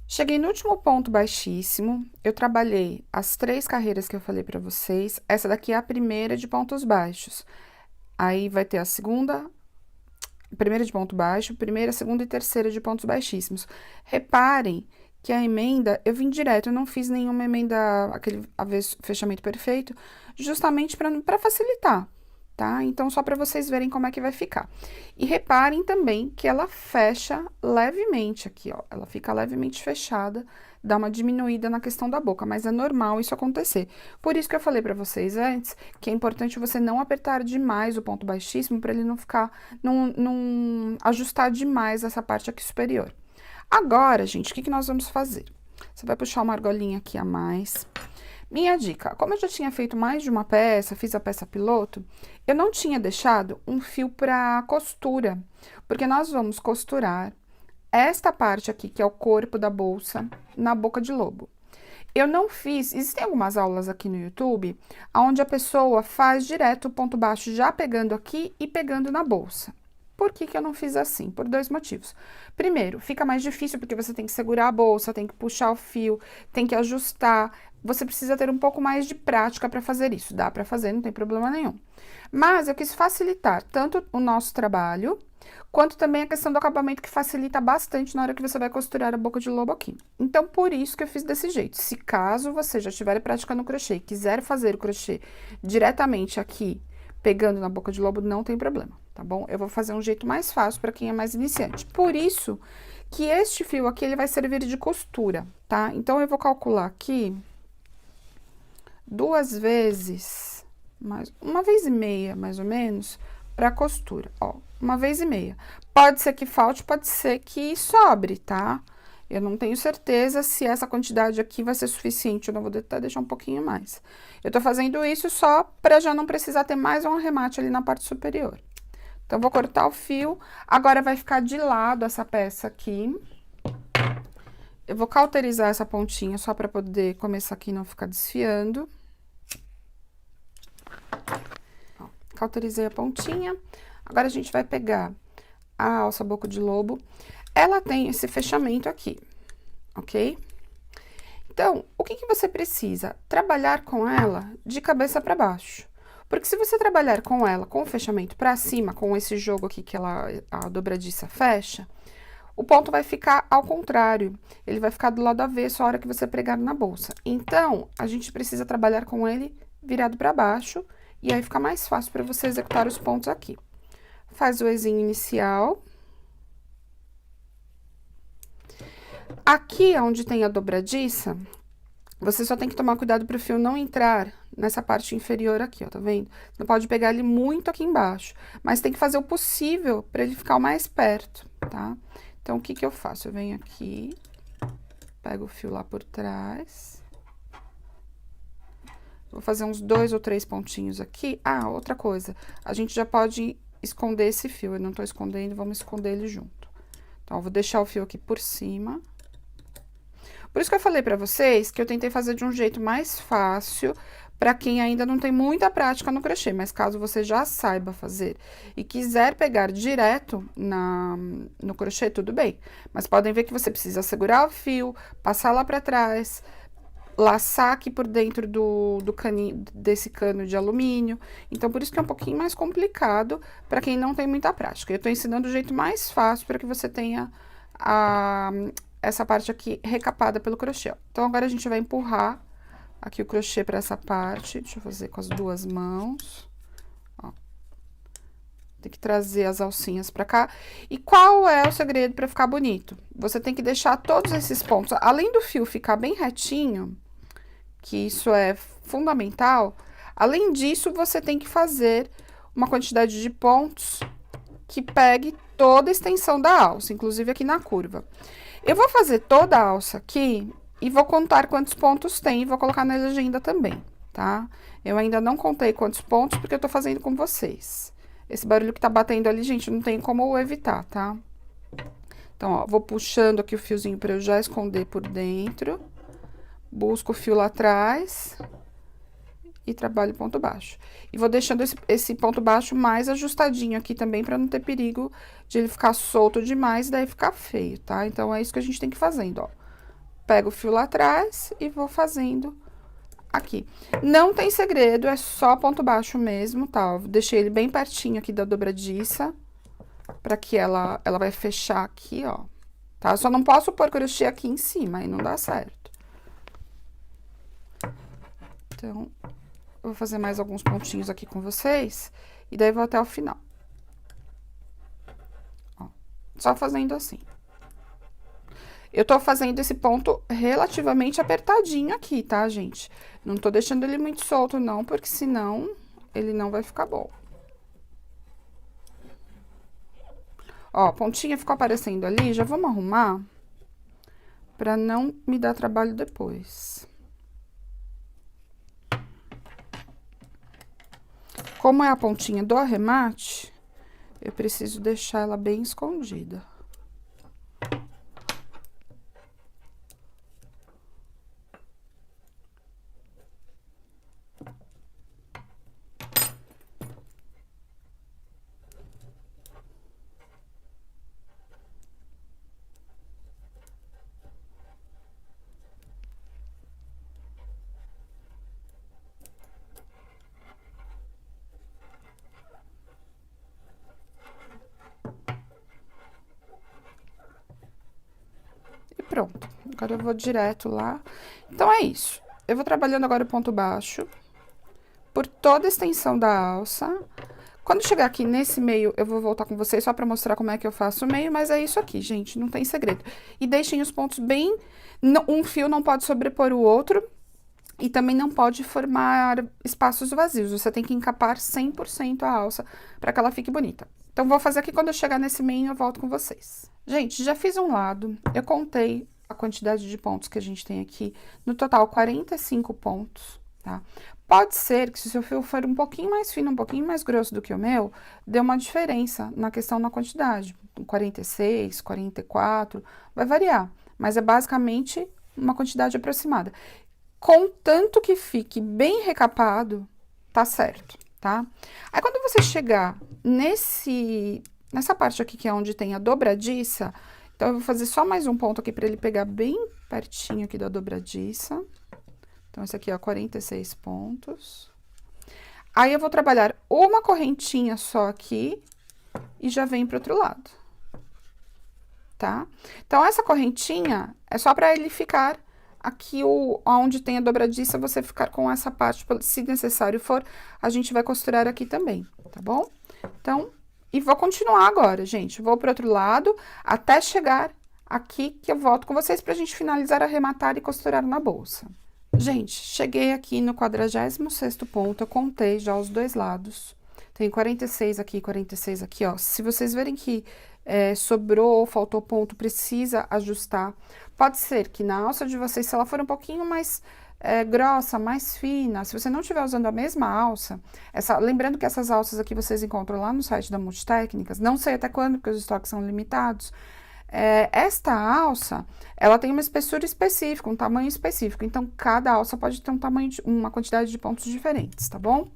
Speaker 1: Cheguei no último ponto baixíssimo, eu trabalhei as 3 carreiras que eu falei para vocês. Essa daqui é a primeira de pontos baixos. Aí, vai ter a segunda, primeira de ponto baixo, primeira, segunda e terceira de pontos baixíssimos. Reparem que a emenda, eu vim direto, eu não fiz nenhuma emenda, aquele fechamento perfeito, justamente para facilitar, tá? Então, só para vocês verem como é que vai ficar. E reparem também que ela fecha levemente aqui, ó, ela fica levemente fechada, dá uma diminuída na questão da boca, mas é normal isso acontecer. Por isso que eu falei para vocês antes, que é importante você não apertar demais o ponto baixíssimo, para ele não ficar, não ajustar demais essa parte aqui superior. Agora, gente, o que nós vamos fazer? Você vai puxar uma argolinha aqui a mais. Minha dica, como eu já tinha feito mais de uma peça, fiz a peça piloto, eu não tinha deixado um fio para costura, porque nós vamos costurar esta parte aqui, que é o corpo da bolsa, na boca de lobo. Eu não fiz, existem algumas aulas aqui no YouTube, onde a pessoa faz direto o ponto baixo já pegando aqui e pegando na bolsa. Por que que eu não fiz assim? Por 2 motivos. Primeiro, fica mais difícil porque você tem que segurar a bolsa, tem que puxar o fio, tem que ajustar. Você precisa ter um pouco mais de prática para fazer isso. Dá para fazer, não tem problema nenhum. Mas eu quis facilitar tanto o nosso trabalho, quanto também a questão do acabamento, que facilita bastante na hora que você vai costurar a boca de lobo aqui. Então, por isso que eu fiz desse jeito. Se caso você já estiver praticando crochê e quiser fazer o crochê diretamente aqui, pegando na boca de lobo, não tem problema, tá bom? Eu vou fazer um jeito mais fácil para quem é mais iniciante. Por isso que este fio aqui, ele vai servir de costura, tá? Então, eu vou calcular aqui 2 vezes, uma vez e meia, mais ou menos, para costura, ó, 1 vez e meia. Pode ser que falte, pode ser que sobre, tá? Eu não tenho certeza se essa quantidade aqui vai ser suficiente, eu não vou até deixar um pouquinho mais. Eu tô fazendo isso só para já não precisar ter mais um arremate ali na parte superior. Então, vou cortar o fio, agora vai ficar de lado essa peça aqui. Eu vou cauterizar essa pontinha só para poder começar aqui e não ficar desfiando. Ó, cauterizei a pontinha. Agora, a gente vai pegar a alça boca de lobo. Ela tem esse fechamento aqui, ok? Então, o que que você precisa? Trabalhar com ela de cabeça para baixo. Porque se você trabalhar com ela com o fechamento para cima, com esse jogo aqui que a dobradiça fecha, o ponto vai ficar ao contrário. Ele vai ficar do lado avesso a hora que você pregar na bolsa. Então, a gente precisa trabalhar com ele virado para baixo, e aí fica mais fácil para você executar os pontos aqui. Faz o ezinho inicial. Aqui, onde tem a dobradiça, você só tem que tomar cuidado para o fio não entrar nessa parte inferior aqui, ó, tá vendo? Você não pode pegar ele muito aqui embaixo, mas tem que fazer o possível para ele ficar o mais perto, tá? Então, o que que eu faço? Eu venho aqui, pego o fio lá por trás. Vou fazer uns 2 ou 3 pontinhos aqui. Ah, outra coisa, a gente já pode esconder esse fio, eu não tô escondendo, vamos esconder ele junto. Então, eu vou deixar o fio aqui por cima. Por isso que eu falei pra vocês que eu tentei fazer de um jeito mais fácil pra quem ainda não tem muita prática no crochê, mas caso você já saiba fazer e quiser pegar direto no crochê, tudo bem. Mas podem ver que você precisa segurar o fio, passar lá pra trás, laçar aqui por dentro do caninho, desse cano de alumínio. Então, por isso que é um pouquinho mais complicado para quem não tem muita prática. Eu tô ensinando o jeito mais fácil para que você tenha essa parte aqui recapada pelo crochê, ó. Então, agora a gente vai empurrar aqui o crochê para essa parte. Deixa eu fazer com as duas mãos. Ó. Tem que trazer as alcinhas pra cá. E qual é o segredo pra ficar bonito? Você tem que deixar todos esses pontos, além do fio ficar bem retinho, que isso é fundamental, além disso, você tem que fazer uma quantidade de pontos que pegue toda a extensão da alça, inclusive aqui na curva. Eu vou fazer toda a alça aqui e vou contar quantos pontos tem e vou colocar na legenda também, tá? Eu ainda não contei quantos pontos porque eu tô fazendo com vocês. Esse barulho que tá batendo ali, gente, não tem como evitar, tá? Então, ó, vou puxando aqui o fiozinho pra eu já esconder por dentro. Busco o fio lá atrás. E trabalho ponto baixo. E vou deixando esse ponto baixo mais ajustadinho aqui também, pra não ter perigo de ele ficar solto demais e daí ficar feio, tá? Então, é isso que a gente tem que ir fazendo, ó. Pego o fio lá atrás e vou fazendo aqui. Não tem segredo, é só ponto baixo mesmo, tá? Eu deixei ele bem pertinho aqui da dobradiça, pra que ela vai fechar aqui, ó, tá? Eu só não posso pôr crochê aqui em cima, aí não dá certo. Então, eu vou fazer mais alguns pontinhos aqui com vocês, e daí vou até o final. Ó, só fazendo assim. Eu tô fazendo esse ponto relativamente apertadinho aqui, tá, gente? Não tô deixando ele muito solto, não, porque senão ele não vai ficar bom. Ó, a pontinha ficou aparecendo ali, já vamos arrumar pra não me dar trabalho depois. Como é a pontinha do arremate, eu preciso deixar ela bem escondida. Pronto, agora eu vou direto lá. Então, é isso. Eu vou trabalhando agora o ponto baixo, por toda a extensão da alça. Quando chegar aqui nesse meio, eu vou voltar com vocês só pra mostrar como é que eu faço o meio, mas é isso aqui, gente, não tem segredo. E deixem os pontos bem... Um fio não pode sobrepor o outro e também não pode formar espaços vazios. Você tem que encapar 100% a alça pra que ela fique bonita. Então, vou fazer aqui, quando eu chegar nesse meio, eu volto com vocês. Gente, já fiz um lado, eu contei a quantidade de pontos que a gente tem aqui, no total 45 pontos, tá? Pode ser que se o seu fio for um pouquinho mais fino, um pouquinho mais grosso do que o meu, dê uma diferença na questão da quantidade, 46, 44, vai variar, mas é basicamente uma quantidade aproximada. Contanto que fique bem recapado, tá certo, tá? Aí, quando você chegar nessa parte aqui, que é onde tem a dobradiça, então, eu vou fazer só mais um ponto aqui pra ele pegar bem pertinho aqui da dobradiça. Então, esse aqui, ó, 46 pontos. Aí, eu vou trabalhar uma correntinha só aqui e já venho pro outro lado, tá? Então, essa correntinha é só pra ele ficar aqui, onde tem a dobradiça, você ficar com essa parte, se necessário for, a gente vai costurar aqui também, tá bom? Então, e vou continuar agora, gente. Vou pro outro lado, até chegar aqui, que eu volto com vocês pra gente finalizar, arrematar e costurar na bolsa. Gente, cheguei aqui no 46º ponto, eu contei já os dois lados. Tem 46 aqui, ó. Se vocês verem que sobrou ou faltou ponto, precisa ajustar. Pode ser que na alça de vocês, se ela for um pouquinho mais grossa, mais fina, se você não estiver usando a mesma alça, lembrando que essas alças aqui vocês encontram lá no site da Multitécnicas, não sei até quando, porque os estoques são limitados. Esta alça, ela tem uma espessura específica, um tamanho específico, então cada alça pode ter uma quantidade de pontos diferentes, tá bom?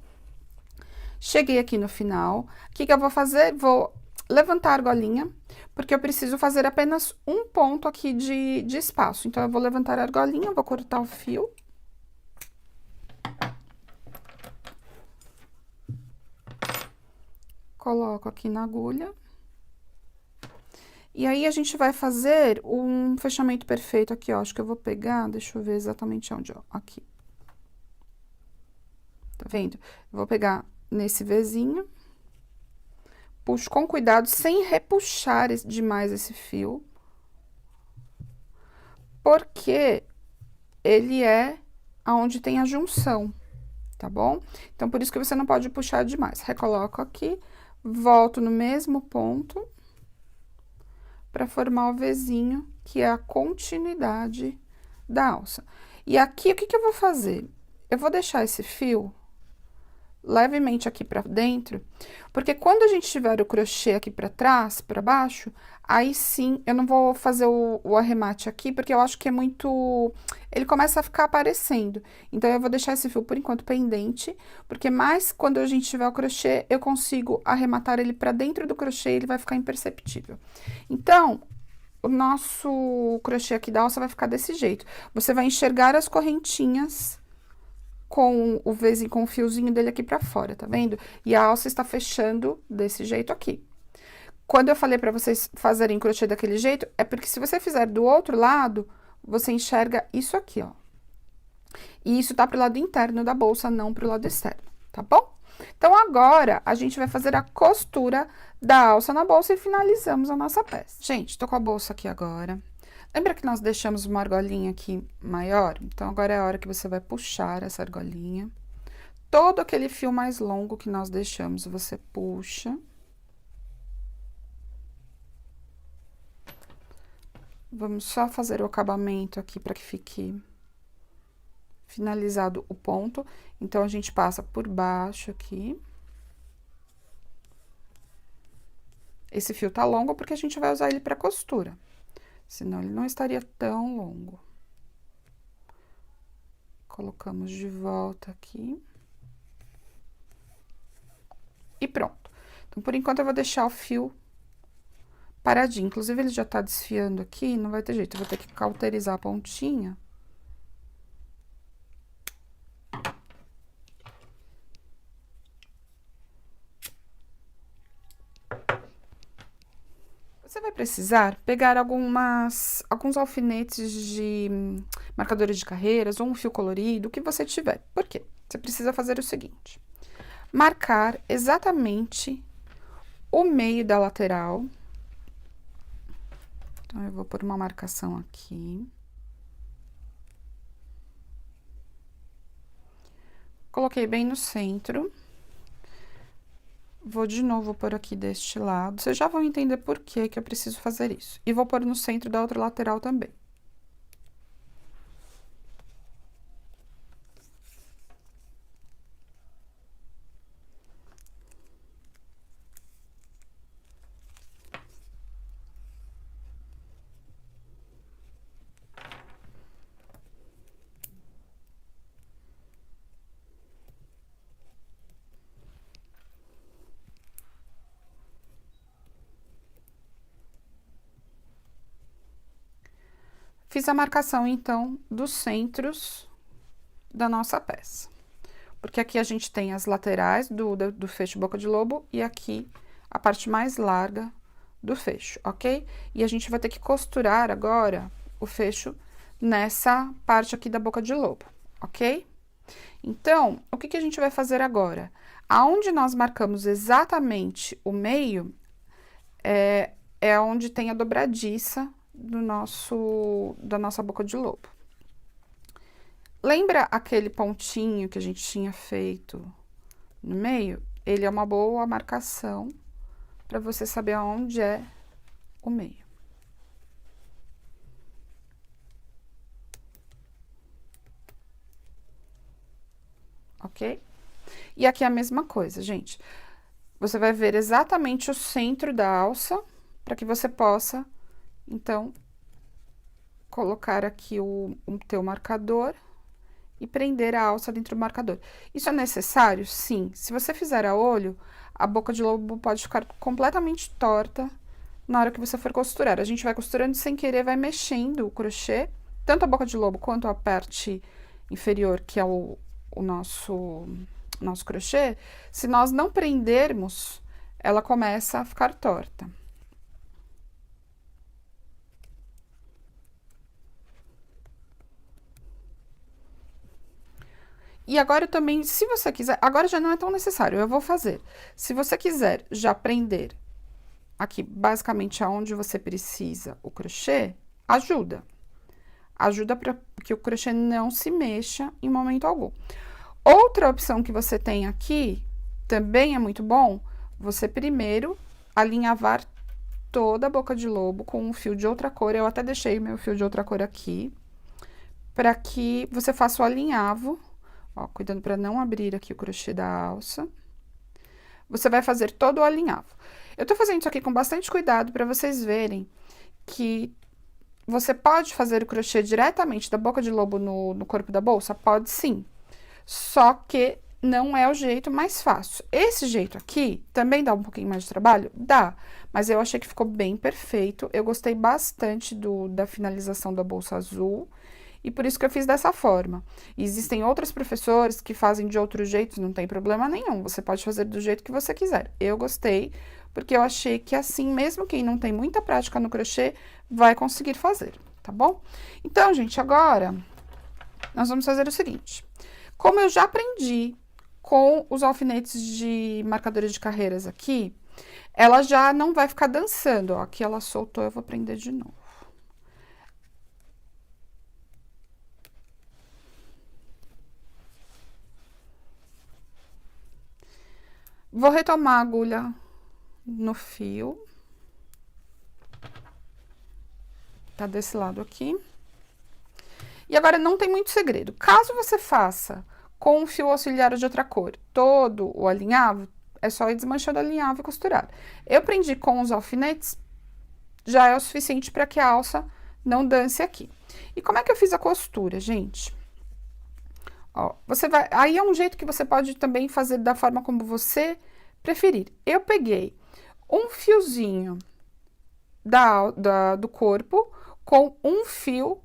Speaker 1: Cheguei aqui no final, o que que eu vou fazer? Vou levantar a argolinha, porque eu preciso fazer apenas um ponto aqui de espaço. Então, eu vou levantar a argolinha, vou cortar o fio, Coloco aqui na agulha. E aí, a gente vai fazer um fechamento perfeito aqui, ó. Acho que eu vou pegar, deixa eu ver exatamente onde, ó. Aqui. Tá vendo? Eu vou pegar nesse Vzinho. Puxo com cuidado, sem repuxar demais esse fio. Porque ele é aonde tem a junção, tá bom? Então, por isso que você não pode puxar demais. Recoloco aqui, volto no mesmo ponto para formar o Vzinho, que é a continuidade da alça. E aqui, o que que eu vou fazer? Eu vou deixar esse fio levemente aqui pra dentro, porque quando a gente tiver o crochê aqui pra trás, pra baixo, aí sim, eu não vou fazer o arremate aqui, porque eu acho que é muito... Ele começa a ficar aparecendo. Então, eu vou deixar esse fio, por enquanto, pendente, porque mais quando a gente tiver o crochê, eu consigo arrematar ele pra dentro do crochê e ele vai ficar imperceptível. Então, o nosso crochê aqui da alça vai ficar desse jeito. Você vai enxergar as correntinhas com o Vzinho, com o fiozinho dele aqui pra fora, tá vendo? E a alça está fechando desse jeito aqui. Quando eu falei pra vocês fazerem crochê daquele jeito, é porque se você fizer do outro lado, você enxerga isso aqui, ó. E isso tá pro lado interno da bolsa, não pro lado externo, tá bom? Então, agora, a gente vai fazer a costura da alça na bolsa e finalizamos a nossa peça. Gente, tô com a bolsa aqui agora. Lembra que nós deixamos uma argolinha aqui maior? Então, agora é a hora que você vai puxar essa argolinha. Todo aquele fio mais longo que nós deixamos, você puxa. Vamos só fazer o acabamento aqui para que fique finalizado o ponto. Então, a gente passa por baixo aqui. Esse fio tá longo porque a gente vai usar ele para costura. Senão, ele não estaria tão longo. Colocamos de volta aqui. E pronto. Então, por enquanto, eu vou deixar o fio paradinho. Inclusive, ele já tá desfiando aqui, não vai ter jeito. Eu vou ter que cauterizar a pontinha. Você vai precisar pegar alguns alfinetes de marcadores de carreiras ou um fio colorido, o que você tiver. Por quê? Você precisa fazer o seguinte: marcar exatamente o meio da lateral. Então, eu vou pôr uma marcação aqui. Coloquei bem no centro. Vou de novo pôr aqui deste lado. Vocês já vão entender por que que eu preciso fazer isso. E vou pôr no centro da outra lateral também. Fiz a marcação, então, dos centros da nossa peça. Porque aqui a gente tem as laterais do fecho boca de lobo e aqui a parte mais larga do fecho, ok? E a gente vai ter que costurar agora o fecho nessa parte aqui da boca de lobo, ok? Então, o que que a gente vai fazer agora? Aonde nós marcamos exatamente o meio, é onde tem a dobradiça da nossa boca de lobo. Lembra aquele pontinho que a gente tinha feito no meio? Ele é uma boa marcação para você saber aonde é o meio. Ok? E aqui é a mesma coisa, gente. Você vai ver exatamente o centro da alça, para que você possa, então, colocar aqui o teu marcador e prender a alça dentro do marcador. Isso é necessário? Sim. Se você fizer a olho, a boca de lobo pode ficar completamente torta na hora que você for costurar. A gente vai costurando sem querer, vai mexendo o crochê, tanto a boca de lobo quanto a parte inferior, que é o nosso crochê. Se nós não prendermos ela começa a ficar torta. E agora também, se você quiser, agora já não é tão necessário, eu vou fazer. Se você quiser já prender aqui, basicamente, aonde você precisa o crochê, ajuda. Ajuda para que o crochê não se mexa em momento algum. Outra opção que você tem aqui, também é muito bom, você primeiro alinhavar toda a boca de lobo com um fio de outra cor. Eu até deixei meu fio de outra cor aqui, para que você faça o alinhavo. Ó, cuidando para não abrir aqui o crochê da alça. Você vai fazer todo o alinhavo. Eu tô fazendo isso aqui com bastante cuidado para vocês verem que você pode fazer o crochê diretamente da boca de lobo no corpo da bolsa? Pode sim. Só que não é o jeito mais fácil. Esse jeito aqui também dá um pouquinho mais de trabalho? Dá, mas eu achei que ficou bem perfeito. Eu gostei bastante da finalização da bolsa azul. E por isso que eu fiz dessa forma. Existem outros professores que fazem de outro jeito, não tem problema nenhum. Você pode fazer do jeito que você quiser. Eu gostei, porque eu achei que assim, mesmo quem não tem muita prática no crochê, vai conseguir fazer, tá bom? Então, gente, agora nós vamos fazer o seguinte. Como eu já aprendi com os alfinetes de marcadores de carreiras aqui, ela já não vai ficar dançando, ó. Aqui ela soltou, eu vou prender de novo. Vou retomar a agulha no fio. Tá desse lado aqui. E agora não tem muito segredo. Caso você faça com um fio auxiliar de outra cor todo o alinhavo, é só ir desmanchando o alinhavo e costurar. Eu prendi com os alfinetes, já é o suficiente para que a alça não dance aqui. E como é que eu fiz a costura, gente? Ó, você vai... Aí é um jeito que você pode também fazer da forma como você preferir. Eu peguei um fiozinho do corpo com um fio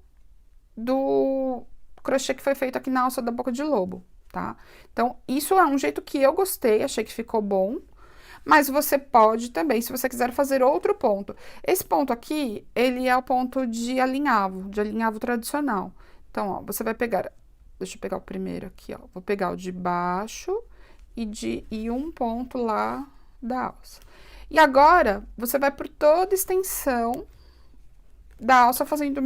Speaker 1: do crochê que foi feito aqui na alça da boca de lobo, tá? Então, isso é um jeito que eu gostei, achei que ficou bom. Mas você pode também, se você quiser fazer outro ponto. Esse ponto aqui, ele é o ponto de alinhavo tradicional. Então, ó, você vai pegar, deixa eu pegar o primeiro aqui, ó. Vou pegar o de baixo e um ponto lá da alça. E agora, você vai por toda a extensão da alça fazendo o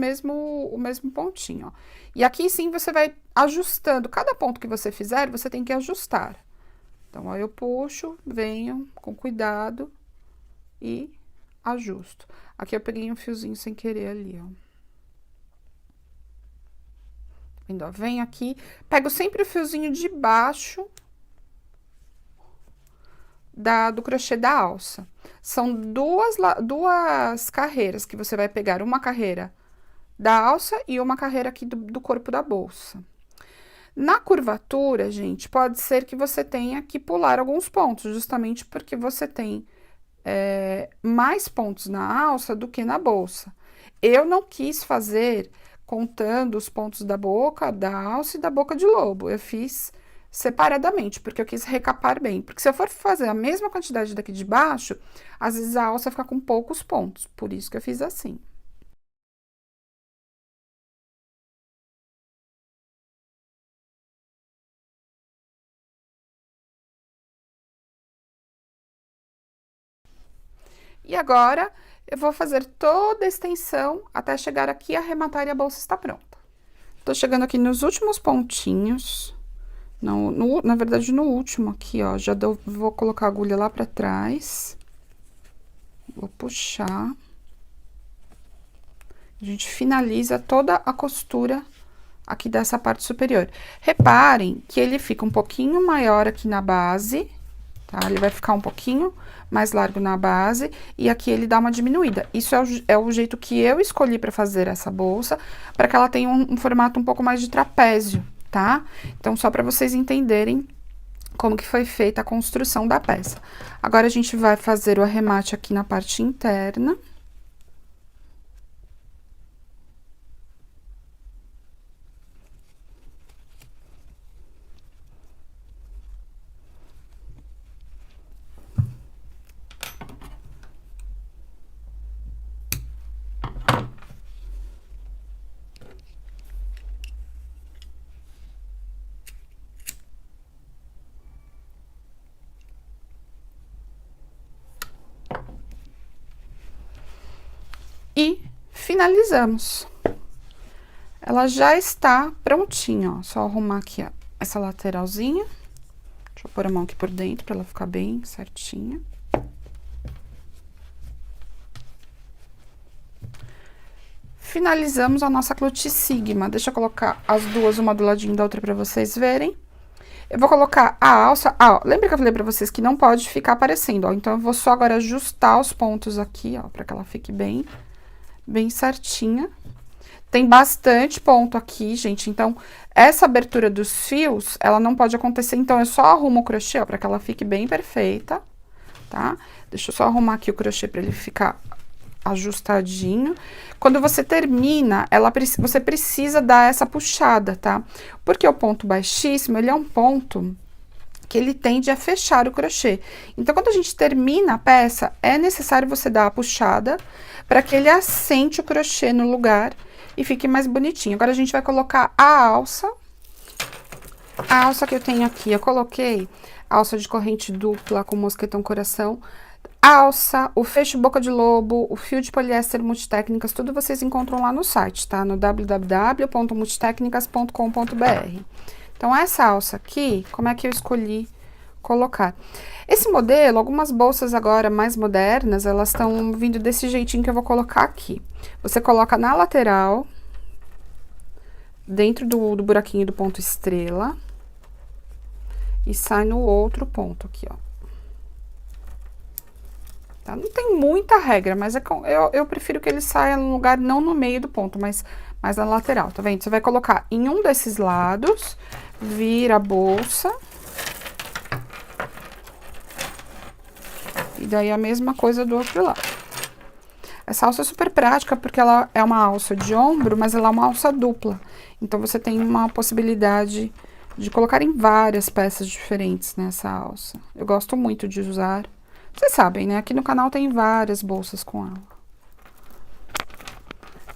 Speaker 1: mesmo pontinho, ó. E aqui sim você vai ajustando. Cada ponto que você fizer, você tem que ajustar. Então, ó, eu puxo, venho com cuidado e ajusto. Aqui eu peguei um fiozinho sem querer ali, ó. Vendo, ó, venho aqui, pego sempre o fiozinho de baixo do crochê da alça. São duas carreiras que você vai pegar, uma carreira da alça e uma carreira aqui do corpo da bolsa. Na curvatura, gente, pode ser que você tenha que pular alguns pontos, justamente porque você tem mais pontos na alça do que na bolsa. Eu não quis fazer contando os pontos da boca, da alça e da boca de lobo. Eu fiz separadamente, porque eu quis recapar bem. Porque se eu for fazer a mesma quantidade daqui de baixo, às vezes a alça fica com poucos pontos. Por isso que eu fiz assim. E agora, eu vou fazer toda a extensão até chegar aqui, arrematar e a bolsa está pronta. Tô chegando aqui nos últimos pontinhos, na verdade, no último aqui, ó, vou colocar a agulha lá pra trás. Vou puxar. A gente finaliza toda a costura aqui dessa parte superior. Reparem que ele fica um pouquinho maior aqui na base, tá? Ele vai ficar um pouquinho mais largo na base e aqui ele dá uma diminuída. Isso é o jeito que eu escolhi para fazer essa bolsa, para que ela tenha um formato um pouco mais de trapézio, tá? Então, só para vocês entenderem como que foi feita a construção da peça. Agora, a gente vai fazer o arremate aqui na parte interna. e finalizamos. Ela já está prontinha, ó. Só arrumar aqui, ó, essa lateralzinha. Deixa eu pôr a mão aqui por dentro pra ela ficar bem certinha. Finalizamos a nossa Clout Sigma. Deixa eu colocar as duas, uma do ladinho da outra pra vocês verem. Eu vou colocar a alça... Ah, ó, lembra que eu falei pra vocês que não pode ficar aparecendo, ó. Então, eu vou só agora ajustar os pontos aqui, ó, pra que ela fique bem certinha. Tem bastante ponto aqui, gente, então, essa abertura dos fios, ela não pode acontecer, então, eu só arrumo o crochê, ó, pra que ela fique bem perfeita, tá? Deixa eu só arrumar aqui o crochê pra ele ficar ajustadinho. Quando você termina, você precisa dar essa puxada, tá? Porque o ponto baixíssimo, ele é um ponto que ele tende a fechar o crochê. Então, quando a gente termina a peça, é necessário você dar a puxada para que ele assente o crochê no lugar e fique mais bonitinho. Agora, a gente vai colocar a alça. A alça que eu tenho aqui, eu coloquei alça de corrente dupla com mosquetão coração. Alça, o fecho boca de lobo, o fio de poliéster multitécnicas, tudo vocês encontram lá no site, tá? No www.multitecnicas.com.br. Então, essa alça aqui, como é que eu escolhi colocar? Esse modelo, algumas bolsas agora mais modernas, elas estão vindo desse jeitinho que eu vou colocar aqui. Você coloca na lateral, dentro do buraquinho do ponto estrela, e sai no outro ponto aqui, ó. Tá? Não tem muita regra, mas eu prefiro que ele saia no lugar, não no meio do ponto, mas na lateral, tá vendo? Você vai colocar em um desses lados, vira a bolsa. E daí a mesma coisa do outro lado. Essa alça é super prática porque ela é uma alça de ombro, mas ela é uma alça dupla. Então, você tem uma possibilidade de colocar em várias peças diferentes nessa alça. Eu gosto muito de usar. Vocês sabem, né? Aqui no canal tem várias bolsas com ela.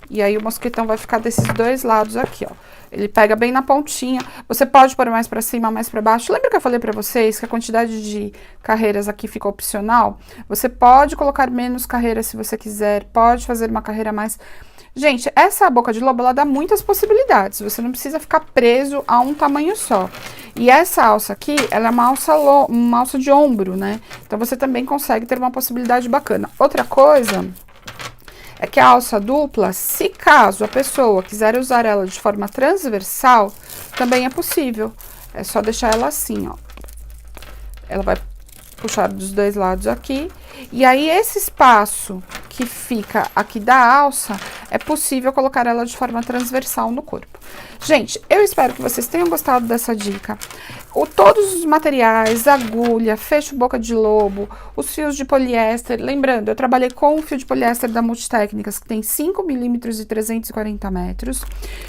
Speaker 1: E aí, o mosquetão vai ficar desses dois lados aqui, ó. Ele pega bem na pontinha. Você pode pôr mais pra cima, mais pra baixo. Lembra que eu falei pra vocês que a quantidade de carreiras aqui fica opcional? Você pode colocar menos carreiras se você quiser. Pode fazer uma carreira a mais. Gente, essa boca de lobo, ela dá muitas possibilidades. Você não precisa ficar preso a um tamanho só. E essa alça aqui, ela é uma alça de ombro, né? Então, você também consegue ter uma possibilidade bacana. Outra coisa é que a alça dupla, se caso a pessoa quiser usar ela de forma transversal, também é possível. É só deixar ela assim, ó. Ela vai puxar dos dois lados aqui. E aí, esse espaço que fica aqui da alça, é possível colocar ela de forma transversal no corpo. Gente, eu espero que vocês tenham gostado dessa dica. Todos os materiais, agulha, fecho boca de lobo, os fios de poliéster. Lembrando, eu trabalhei com o fio de poliéster da Multitécnicas, que tem 5 milímetros e 340 metros.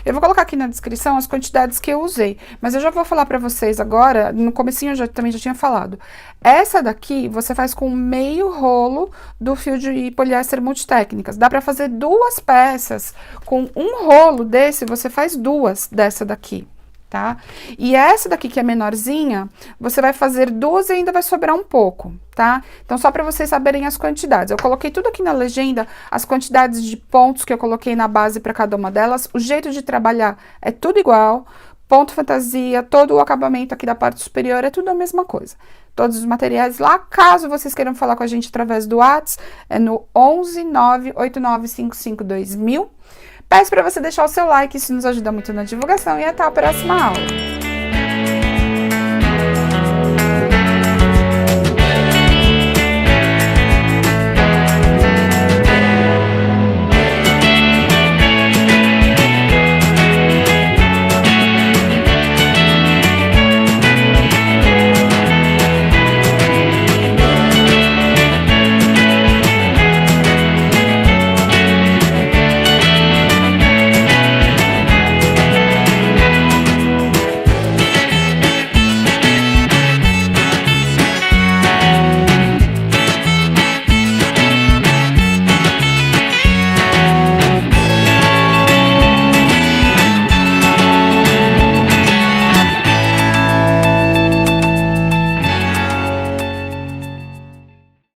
Speaker 1: Eu vou colocar aqui na descrição as quantidades que eu usei, mas eu já vou falar pra vocês agora, no comecinho eu também já tinha falado. Essa daqui, você faz com meio rolo do fio de poliéster Multitécnicas. Dá pra fazer duas peças. Com um rolo desse, você faz duas dessa daqui, tá? E essa daqui, que é menorzinha, você vai fazer duas e ainda vai sobrar um pouco, tá? Então, só pra vocês saberem as quantidades. Eu coloquei tudo aqui na legenda, as quantidades de pontos que eu coloquei na base pra cada uma delas. O jeito de trabalhar é tudo igual. Ponto fantasia, todo o acabamento aqui da parte superior é tudo a mesma coisa. Todos os materiais lá, caso vocês queiram falar com a gente através do WhatsApp, é no 11 98955 2000. Peço para você deixar o seu like, isso nos ajuda muito na divulgação e até a próxima aula.